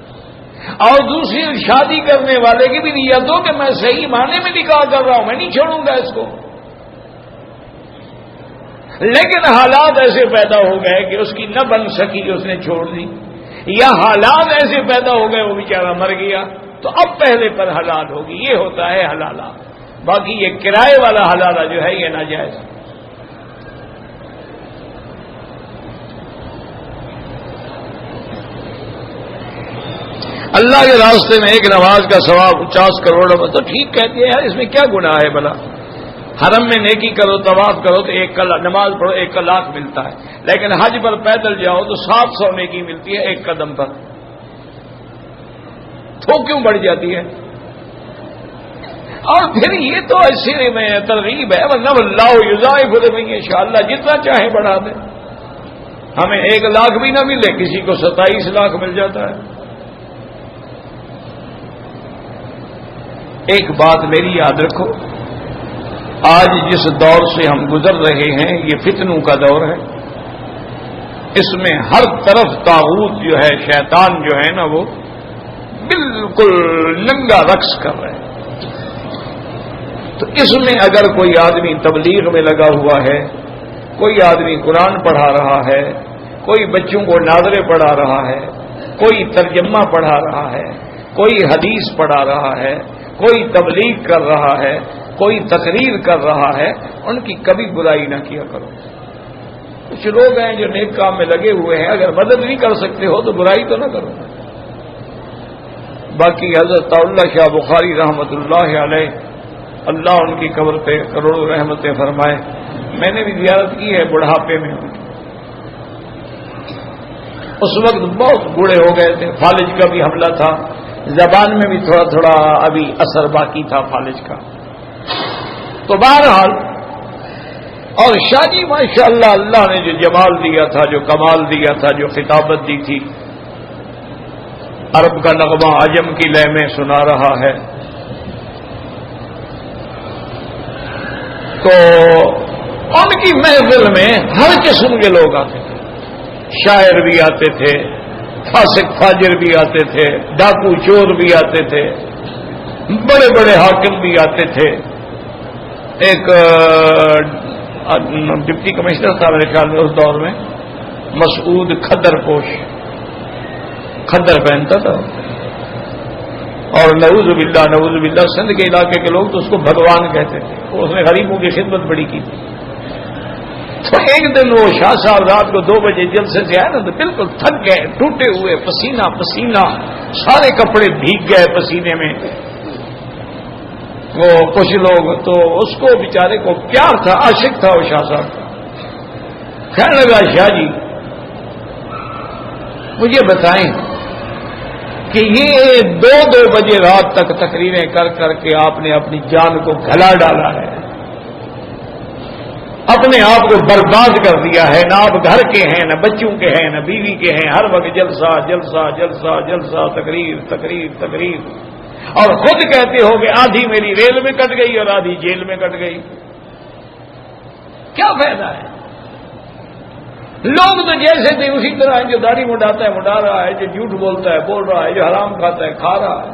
اور دوسری شادی کرنے والے کی بھی نیت ہو کہ میں صحیح معنی میں نکاح کر رہا ہوں، میں نہیں چھوڑوں گا اس کو۔ لیکن حالات ایسے پیدا ہو گئے کہ اس کی نہ بن سکی کہ اس نے چھوڑ دی، یا حالات ایسے پیدا ہو گئے وہ بیچارہ مر گیا، تو اب پہلے پر حلال ہوگی۔ یہ ہوتا ہے حلالہ، باقی یہ کرائے والا حلالہ جو ہے یہ ناجائز۔ اللہ کے راستے میں ایک نماز کا ثواب 50 کروڑ تو ٹھیک کہتی ہے یار، اس میں کیا گناہ ہے بھلا؟ حرم میں نیکی کرو، طواف کرو تو ایک کا نماز پڑھو 1 کا لاکھ ملتا ہے، لیکن حج پر پیدل جاؤ تو 700 نیکی ملتی ہے 1 قدم پر، تو کیوں بڑھ جاتی ہے؟ اور پھر یہ تو ایسے میں ترغیب ہے، ورنہ اللہ یضاعف لمن یشاء، اللہ جتنا چاہے بڑھا دے، ہمیں 1 لاکھ بھی نہ ملے، کسی کو 27 لاکھ مل جاتا ہے۔ ایک بات میری یاد رکھو، آج جس دور سے ہم گزر رہے ہیں یہ فتنوں کا دور ہے، اس میں ہر طرف طاغوت جو ہے، شیطان جو ہے نا، وہ بالکل ننگا رقص کر رہے ہیں۔ تو اس میں اگر کوئی آدمی تبلیغ میں لگا ہوا ہے، کوئی آدمی قرآن پڑھا رہا ہے، کوئی بچوں کو ناظرے پڑھا رہا ہے، کوئی ترجمہ پڑھا رہا ہے، کوئی حدیث پڑھا رہا ہے، کوئی تبلیغ کر رہا ہے، کوئی تقریر کر رہا ہے، ان کی کبھی برائی نہ کیا کرو۔ کچھ لوگ ہیں جو نیک کام میں لگے ہوئے ہیں، اگر مدد نہیں کر سکتے ہو تو برائی تو نہ کرو۔ باقی حضرت اللہ شاہ بخاری رحمۃ اللہ علیہ، اللہ ان کی قبر پہ کروڑوں رحمتیں فرمائے، میں نے بھی زیارت کی ہے بڑھاپے میں، اس وقت بہت بوڑھے ہو گئے تھے، فالج کا بھی حملہ تھا، زبان میں بھی تھوڑا تھوڑا ابھی اثر باقی تھا فالج کا، تو بہرحال اور شاہ جی ماشاء اللہ، اللہ نے جو جمال دیا تھا، جو کمال دیا تھا، جو خطابت دی تھی، عرب کا نغمہ عجم کی لے میں سنا رہا ہے، تو ان کی محفل میں ہر قسم کے لوگ آتے تھے، شاعر بھی آتے تھے، فاسق فاجر بھی آتے تھے، ڈاکو چور بھی آتے تھے، بڑے بڑے حاکم بھی آتے تھے۔ ایک ڈپٹی کمشنر تھا میرے خیال میں اس دور میں، مسعود کھدر پوش، کھدر پہنتا تھا، اور نعوذ باللہ سندھ کے علاقے کے لوگ تو اس کو بھگوان کہتے تھے، اس نے غریبوں کی خدمت بڑی کی تھی۔ تو ایک دن وہ شاہ صاحب رات کو 2 بجے جلسے سے آئے نا، تو بالکل تھک گئے، ٹوٹے ہوئے، پسینہ پسینہ، سارے کپڑے بھیگ گئے پسینے میں۔ وہ کچھ لوگ تو اس کو بیچارے کو پیار تھا، عاشق تھا وہ شاہ صاحب کا، کہنے لگا شاہ جی مجھے بتائیں کہ یہ 2 بجے رات تک تقریریں کر کر کے آپ نے اپنی جان کو گھلا ڈالا ہے، اپنے آپ کو برباد کر دیا ہے، نہ آپ گھر کے ہیں، نہ بچوں کے ہیں، نہ بیوی کے ہیں، ہر وقت جلسہ جلسہ جلسہ جلسہ، تقریر تقریر تقریر، اور خود کہتے ہو کہ آدھی میری ریل میں کٹ گئی اور آدھی جیل میں کٹ گئی، کیا فائدہ ہے؟ لوگ تو جیسے تھے اسی طرح ہیں، جو داڑھی مڈاتا ہے مڈا رہا ہے، جو جھوٹ بولتا ہے بول رہا ہے، جو حرام کھاتا ہے کھا رہا ہے،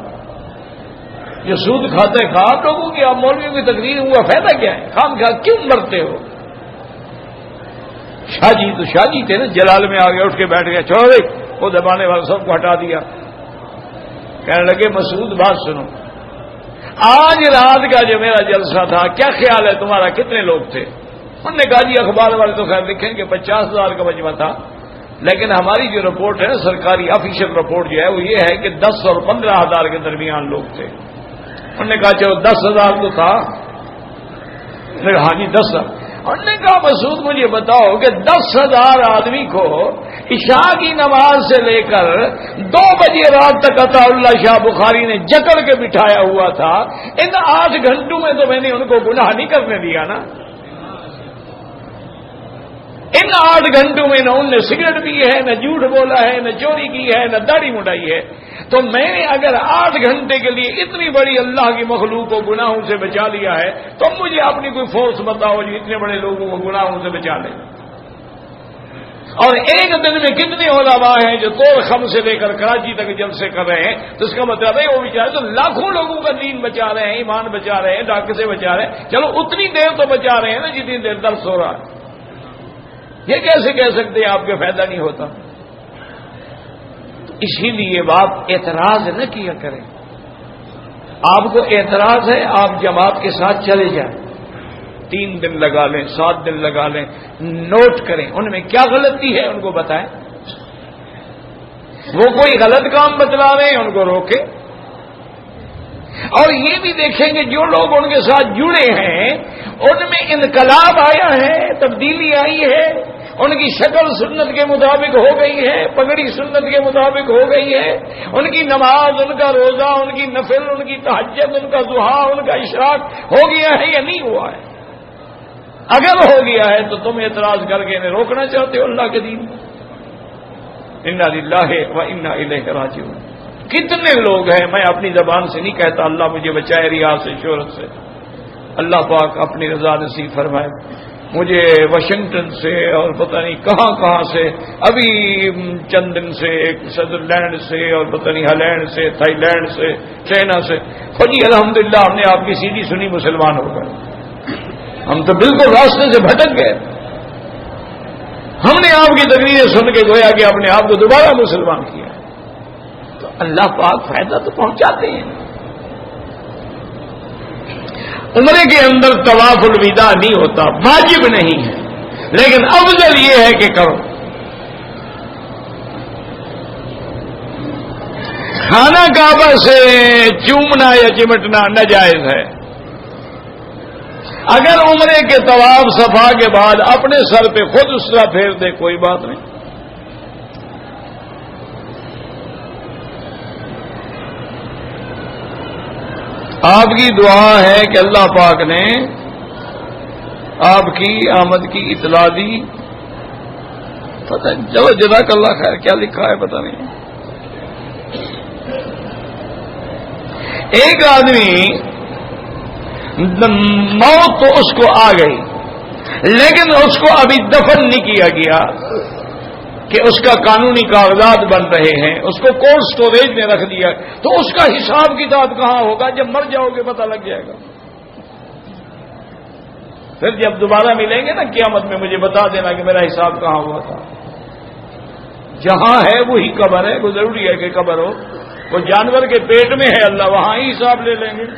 جو سود کھاتا ہے کھا۔ آپ لوگوں کی، آپ مولویوں کی تقریر ہوا فائدہ کیا ہے؟ خام کھا کیوں مرتے ہو؟ شاہ جی تو شاہ جی تھے نا، جلال میں آگے اٹھ کے بیٹھ گئے، چھوڑو بھائی وہ دبانے والے سب کو ہٹا دیا، کہنے لگے مسعود بات سنو، آج رات کا جو میرا جلسہ تھا کیا خیال ہے تمہارا، کتنے لوگ تھے؟ انہوں نے کہا جی اخبار والے تو خیر لکھیں کہ 50,000 کا مجمع تھا، لیکن ہماری جو رپورٹ ہے سرکاری آفیشیل رپورٹ جو ہے وہ یہ ہے کہ 10 اور 15,000 کے درمیان لوگ تھے۔ انہوں نے کہا چلو 10,000 تو تھا، ہاں جی 10,000۔ انہوں نے کہا مسعود مجھے بتاؤ کہ 10,000 آدمی کو عشاء کی نماز سے لے کر 2 بجے رات تک عطا اللہ شاہ بخاری نے جکڑ کے بٹھایا ہوا تھا، ان 8 گھنٹوں میں تو میں نے ان کو گناہ نہیں کرنے دیا نا، ان 8 گھنٹوں میں نہ انہوں نے سگریٹ پی ہے، نہ جھوٹ بولا ہے، نہ چوری کی ہے، نہ داڑھی مڈائی ہے، تو میں نے اگر 8 گھنٹے کے لیے اتنی بڑی اللہ کی مخلوق کو گناہوں سے بچا لیا ہے تو مجھے اپنی کوئی فورس بتاؤ جو اتنے بڑے لوگوں کو گناہوں سے بچا لے۔ اور ایک دن میں کتنے علماء ہیں جو طور خم سے لے کر کراچی تک جلسے کر رہے ہیں، تو اس کا مطلب ہے وہ بیچارے تو لاکھوں لوگوں کا دین بچا رہے ہیں، ایمان بچا رہے ہیں، ڈاکے سے بچا رہے ہیں، چلو اتنی دیر تو بچا رہے ہیں نا جتنی دیر درس ہو رہا ہے۔ یہ کیسے کہہ سکتے ہیں آپ کے فائدہ نہیں ہوتا؟ اسی لیے آپ اعتراض نہ کیا کریں، آپ کو اعتراض ہے آپ جماعت کے ساتھ چلے جائیں، 3 دن لگا لیں، 7 دن لگا لیں، نوٹ کریں ان میں کیا غلطی ہے ان کو بتائیں، وہ کوئی غلط کام بتلا رہے ہیں ان کو روکے. اور یہ بھی دیکھیں کہ جو لوگ ان کے ساتھ جڑے ہیں ان میں انقلاب آیا ہے، تبدیلی آئی ہے، ان کی شکل سنت کے مطابق ہو گئی ہے، پگڑی سنت کے مطابق ہو گئی ہے، ان کی نماز، ان کا روزہ، ان کی نفل، ان کی تہجد، ان کا ضحیٰ، ان کا اشراق ہو گیا ہے یا نہیں ہوا ہے؟ اگر ہو گیا ہے تو تم اعتراض کر کے انہیں روکنا چاہتے ہو اللہ کے دین. انا للہ و انا الیہ راجعون. کتنے لوگ ہیں، میں اپنی زبان سے نہیں کہتا، اللہ مجھے بچائے ریاض سے، شہرت سے. اللہ پاک اپنی رضا نصیب فرمائے. مجھے واشنگٹن سے اور پتہ نہیں کہاں کہاں سے، ابھی چند دن سے سدرلینڈ سے اور پتہ نہیں ہالینڈ سے، تھائی لینڈ سے، چائنا سے، جی الحمدللہ ہم نے آپ کی سیدھی سنی مسلمان ہو گئے. ہم تو بالکل راستے سے بھٹک گئے. ہم نے آپ کی تقریریں سن کے گویا کہ اپنے آپ کو دوبارہ مسلمان کیا. تو اللہ پاک فائدہ تو پہنچاتے ہیں. عمرے کے اندر طواف الوداع نہیں ہوتا، واجب نہیں ہے، لیکن افضل یہ ہے کہ کرو. خانہ کعبہ سے چومنا یا چمٹنا ناجائز ہے. اگر عمرے کے طواف صفا کے بعد اپنے سر پہ خود اس طرح پھیر دے کوئی بات نہیں. آپ کی دعا ہے کہ اللہ پاک نے آپ کی آمد کی اطلاع دی. پتہ چلو جزاک اللہ خیر، کیا لکھا ہے پتہ نہیں. ایک آدمی موت تو اس کو آ گئی، لیکن اس کو ابھی دفن نہیں کیا گیا کہ اس کا قانونی کاغذات بن رہے ہیں، اس کو کولڈ سٹوریج میں رکھ دیا. تو اس کا حساب کتاب کہاں ہوگا؟ جب مر جاؤ گے پتہ لگ جائے گا. پھر جب دوبارہ ملیں گے نا قیامت میں، مجھے بتا دینا کہ میرا حساب کہاں ہوا تھا. جہاں ہے وہی قبر ہے. وہ ضروری ہے کہ قبر ہو. وہ جانور کے پیٹ میں ہے اللہ وہاں ہی حساب لے لیں گے.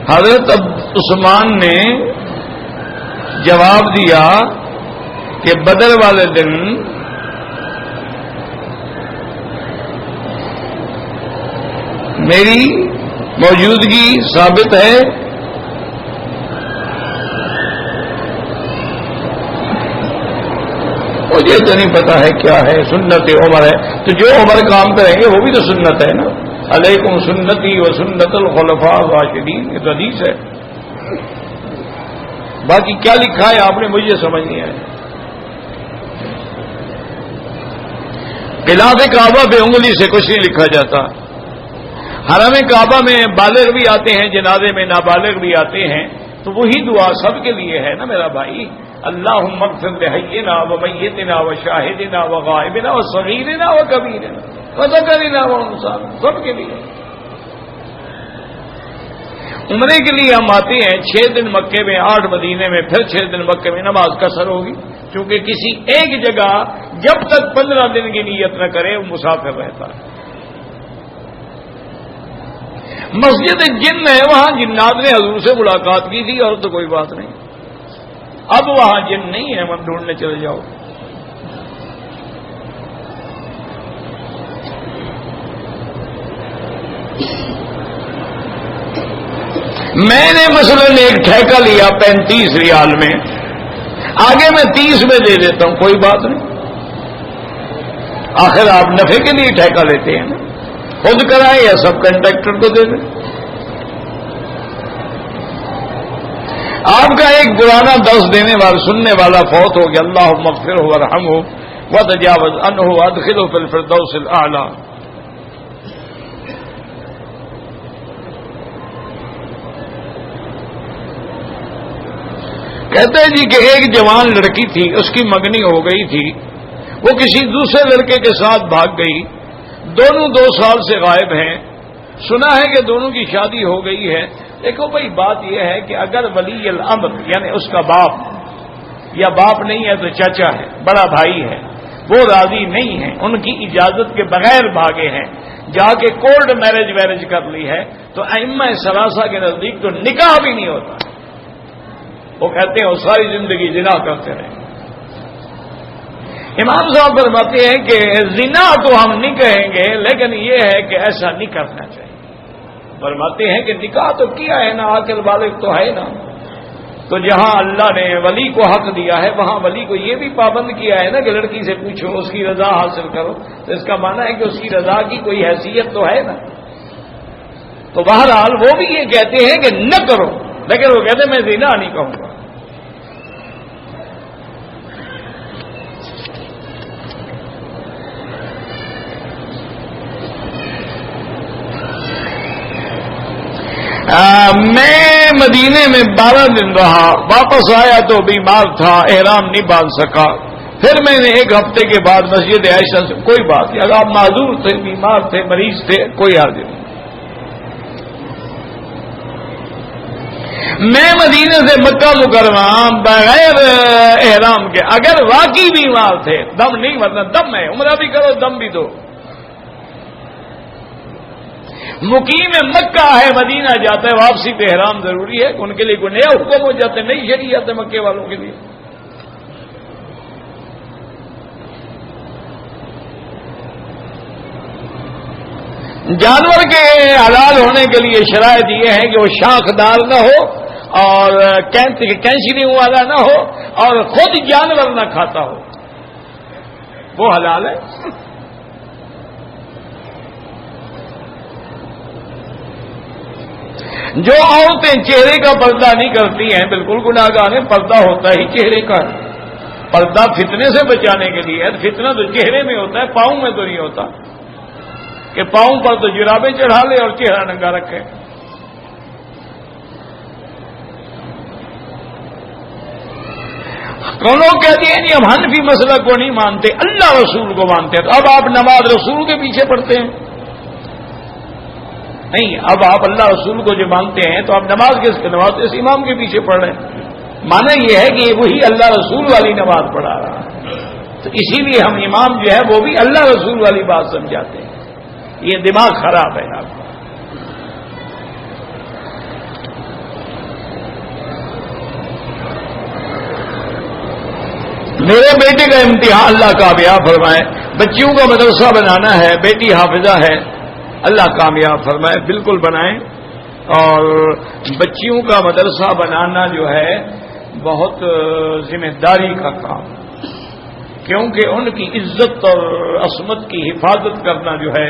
حضرت عثمان نے جواب دیا کہ بدر والے دن میری موجودگی ثابت ہے. مجھے تو نہیں پتا ہے کیا ہے، سنت عمر ہے. تو جو عمر کام کریں گے وہ بھی تو سنت ہے نا. علیکم سنتی و سنت الخلفاء الراشدین، یہ تو حدیث ہے. باقی کیا لکھا ہے آپ نے مجھے سمجھ نہیں آیا. خلاف کعبہ پہ انگلی سے کچھ نہیں لکھا جاتا. حرم کعبہ میں بالغ بھی آتے ہیں، جنازے میں نابالغ بھی آتے ہیں. تو وہی دعا سب کے لیے ہے نا میرا بھائی. اللہم اغفر لحینا و میتنا و شاہدنا و غائبنا و صغیرنا و کبیرنا و ذکرنا و انثانا، سب کے لیے. عمرے کے لیے ہم آتے ہیں 6 دن مکے میں، 8 مدینے میں، پھر 6 دن مکے میں. نماز قصر ہوگی کیونکہ کسی ایک جگہ جب تک 15 دن کی نیت نہ کرے وہ مسافر رہتا ہے. مسجد جن ہے، وہاں جنات نے حضور سے ملاقات کی تھی اور تو کوئی بات نہیں. اب وہاں جن نہیں ہے، من ڈھونڈنے چلے جاؤ. میں نے مثلاً ایک ٹھیکہ لیا 35 ریال میں، آگے میں 30 میں دے دیتا ہوں، کوئی بات نہیں. آخر آپ نفع کے لیے ٹھیکہ لیتے ہیں نا. خود کرائیں یا سب کنٹریکٹر کو دے دیں. آپ کا ایک پرانا درس دینے والا سننے والا فوت ہو گیا، اللہم اغفرہ وارحمہ وتجاوز عنہ وادخلہ فی الفردوس الاعلی. کہتے ہیں جی کہ ایک جوان لڑکی تھی، اس کی منگنی ہو گئی تھی. وہ کسی دوسرے لڑکے کے ساتھ بھاگ گئی. دونوں 2 سال سے غائب ہیں. سنا ہے کہ دونوں کی شادی ہو گئی ہے. دیکھو بھائی، بات یہ ہے کہ اگر ولی الامر یعنی اس کا باپ، یا باپ نہیں ہے تو چچا ہے، بڑا بھائی ہے، وہ راضی نہیں ہے، ان کی اجازت کے بغیر بھاگے ہیں، جا کے کورٹ میرج کر لی ہے، تو ائمہ ثلاثہ کے نزدیک تو نکاح بھی نہیں ہوتا. وہ کہتے ہیں وہ ساری زندگی زنا کرتے رہے. امام صاحب فرماتے ہیں کہ زنا تو ہم نہیں کہیں گے، لیکن یہ ہے کہ ایسا نہیں کرنا چاہیے. فرماتے ہیں کہ نکاح تو کیا ہے نا، عاقل بالغ تو ہے نا، تو جہاں اللہ نے ولی کو حق دیا ہے وہاں ولی کو یہ بھی پابند کیا ہے نا کہ لڑکی سے پوچھو، اس کی رضا حاصل کرو. تو اس کا معنی ہے کہ اس کی رضا کی کوئی حیثیت تو ہے نا. تو بہرحال وہ بھی یہ کہتے ہیں کہ نہ کرو، لیکن وہ کہتے ہیں میں زنا نہیں کہوں گا. میں مدینے میں 12 دن رہا، واپس آیا تو بیمار تھا، احرام نہیں باندھ سکا. پھر میں نے 1 ہفتے کے بعد مسجد عائشہ سے کوئی بات نہیں، اگر آپ معذور تھے، بیمار تھے، مریض تھے، کوئی حرج نہیں. میں مدینے سے مکہ مکرمہ بغیر احرام کے، اگر واقعی بیمار تھے، دم نہیں ورنہ دم ہے، عمرہ بھی کرو دم بھی دو. مقیم مکہ ہے، مدینہ جاتا ہے، واپسی پہ احرام ضروری ہے. ان کے لیے کوئی نیا حکم ہو جاتا ہے، نئی شریعت ہے مکے والوں کے لیے. جانور کے حلال ہونے کے لیے شرائط یہ ہے کہ وہ شاخدار نہ ہو اور کینسری والا نہ ہو اور خود جانور نہ کھاتا ہو، وہ حلال ہے. جو عورتیں چہرے کا پردہ نہیں کرتی ہیں بالکل گناہگار ہیں. پردہ ہوتا ہی چہرے کا ہے. پردہ فتنے سے بچانے کے لیے ہے. فتنہ تو چہرے میں ہوتا ہے، پاؤں میں تو نہیں ہوتا کہ پاؤں پر تو جرابیں چڑھا لے اور چہرہ ننگا رکھے. لوگ کہتے ہیں نہیں ہم حنفی مسئلہ کو نہیں مانتے، اللہ رسول کو مانتے ہیں. تو اب آپ نماز رسول کے پیچھے پڑھتے ہیں؟ نہیں، اب آپ اللہ رسول کو جو مانتے ہیں تو آپ نماز نماز اس امام کے پیچھے پڑھ رہے ہیں. مانا یہ ہے کہ وہی اللہ رسول والی نماز پڑھا رہا ہے، تو اسی لیے ہم امام جو ہے وہ بھی اللہ رسول والی بات سمجھاتے ہیں. یہ دماغ خراب ہے آپ کا. میرے بیٹے کا امتحان اللہ کامیاب فرمائے. بچیوں کا مدرسہ بنانا ہے، بیٹی حافظہ ہے، اللہ کامیاب فرمائے. بالکل بنائیں. اور بچیوں کا مدرسہ بنانا جو ہے بہت ذمہ داری کا کام، کیونکہ ان کی عزت اور عصمت کی حفاظت کرنا جو ہے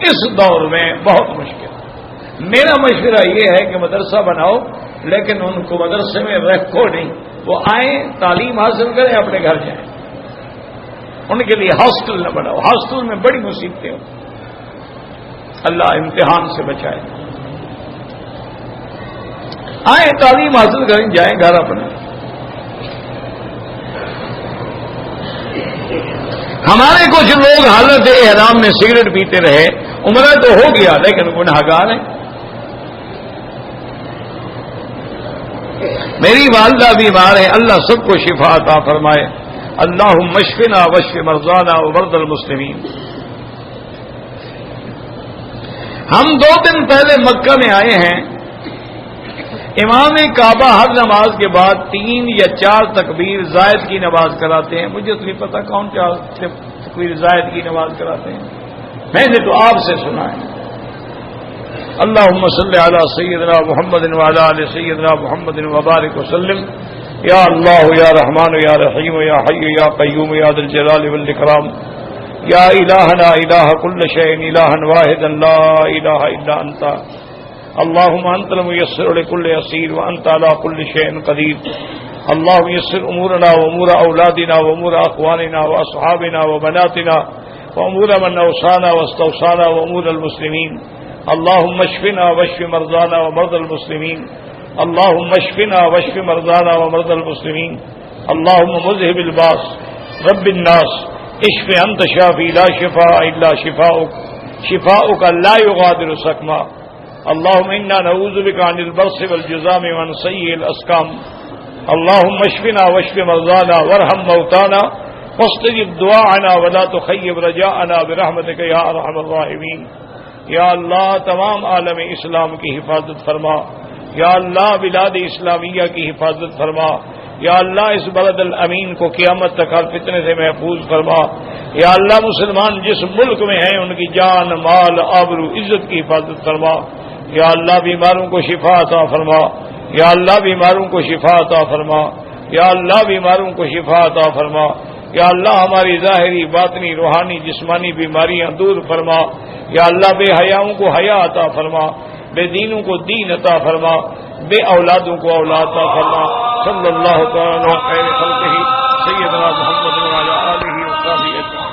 اس دور میں بہت مشکل ہے. میرا مشورہ یہ ہے کہ مدرسہ بناؤ، لیکن ان کو مدرسے میں رکھو نہیں. وہ آئیں، تعلیم حاصل کریں، اپنے گھر جائیں. ان کے لیے ہاسٹل نہ بناؤ. ہاسٹل میں بڑی مصیبتیں ہوں. اللہ امتحان سے بچائے. آئیں، تعلیم حاصل کریں، جائیں گھر اپنے. ہمارے کچھ لوگ حالت احرام میں سگریٹ پیتے رہے، عمرہ تو ہو گیا لیکن گنہگار ہیں. میری والدہ بیمار ہے، اللہ سب کو شفا عطا فرمائے. اللہم اشفنا واشف مرضانا ومرضى المسلمین. ہم 2 دن پہلے مکہ میں آئے ہیں. امام کعبہ ہر نماز کے بعد 3 یا 4 تکبیر زائد کی نماز کراتے ہیں. مجھے تو نہیں پتا کون 4 تکبیر زائد کی نماز کراتے ہیں، میں نے تو آپ سے سنا ہے. اللهم صل على سيدنا محمد وعلى آل سيدنا محمد وبارك وسلم. یا اللہ یا رحمان یا رحیم یا حی یا قیوم یا ذی الجلال والاکرام. یا الہنا الہ کل شیء الہا واحدا لا الہ الا انت. اللهم انت الميسر لكل يسير وانت على كل شيء قدير. اللهم يسر امورنا وامور اولادنا وامور اخواننا واصحابنا وبناتنا وامور من اوصانا واستوصانا وامور المسلمين. اللهم اشفنا واشف مرضانا ومرضى المسلمين. اللهم اشفنا واشف مرضانا ومرضى المسلمين. اللهم مذهب الباس رب الناس اشف انت شافي لا شفاء الا شفاؤك شفاؤك لا يغادر سقما. اللهم انا نعوذ بك عن البرص والجذام وعن سيء الاسقام. اللهم اشفنا واشف مرضانا وارحم موتانا واستجب دعاءنا ولا تخيب رجاءنا برحمتك يا ارحم الراحمين. یا اللہ تمام عالم اسلام کی حفاظت فرما، یا اللہ بلاد اسلامیہ کی حفاظت فرما، یا اللہ اس بلد الامین کو قیامت تک ہر فتنے سے محفوظ فرما، یا اللہ مسلمان جس ملک میں ہیں ان کی جان مال آبرو عزت کی حفاظت فرما، یا اللہ بیماروں کو شفا عطا فرما، یا اللہ بیماروں کو شفا عطا فرما، یا اللہ بیماروں کو شفا عطا فرما، یا اللہ ہماری ظاہری باطنی روحانی جسمانی بیماریاں دور فرما، یا اللہ بے حیاؤں کو حیا عطا فرما، بے دینوں کو دین عطا فرما، بے اولادوں کو اولاد عطا فرما۔ صلی اللہ تعالی علیہ خیر خلقہ سیدنا محمد وعلی آلہ وصحبہ اجمعین۔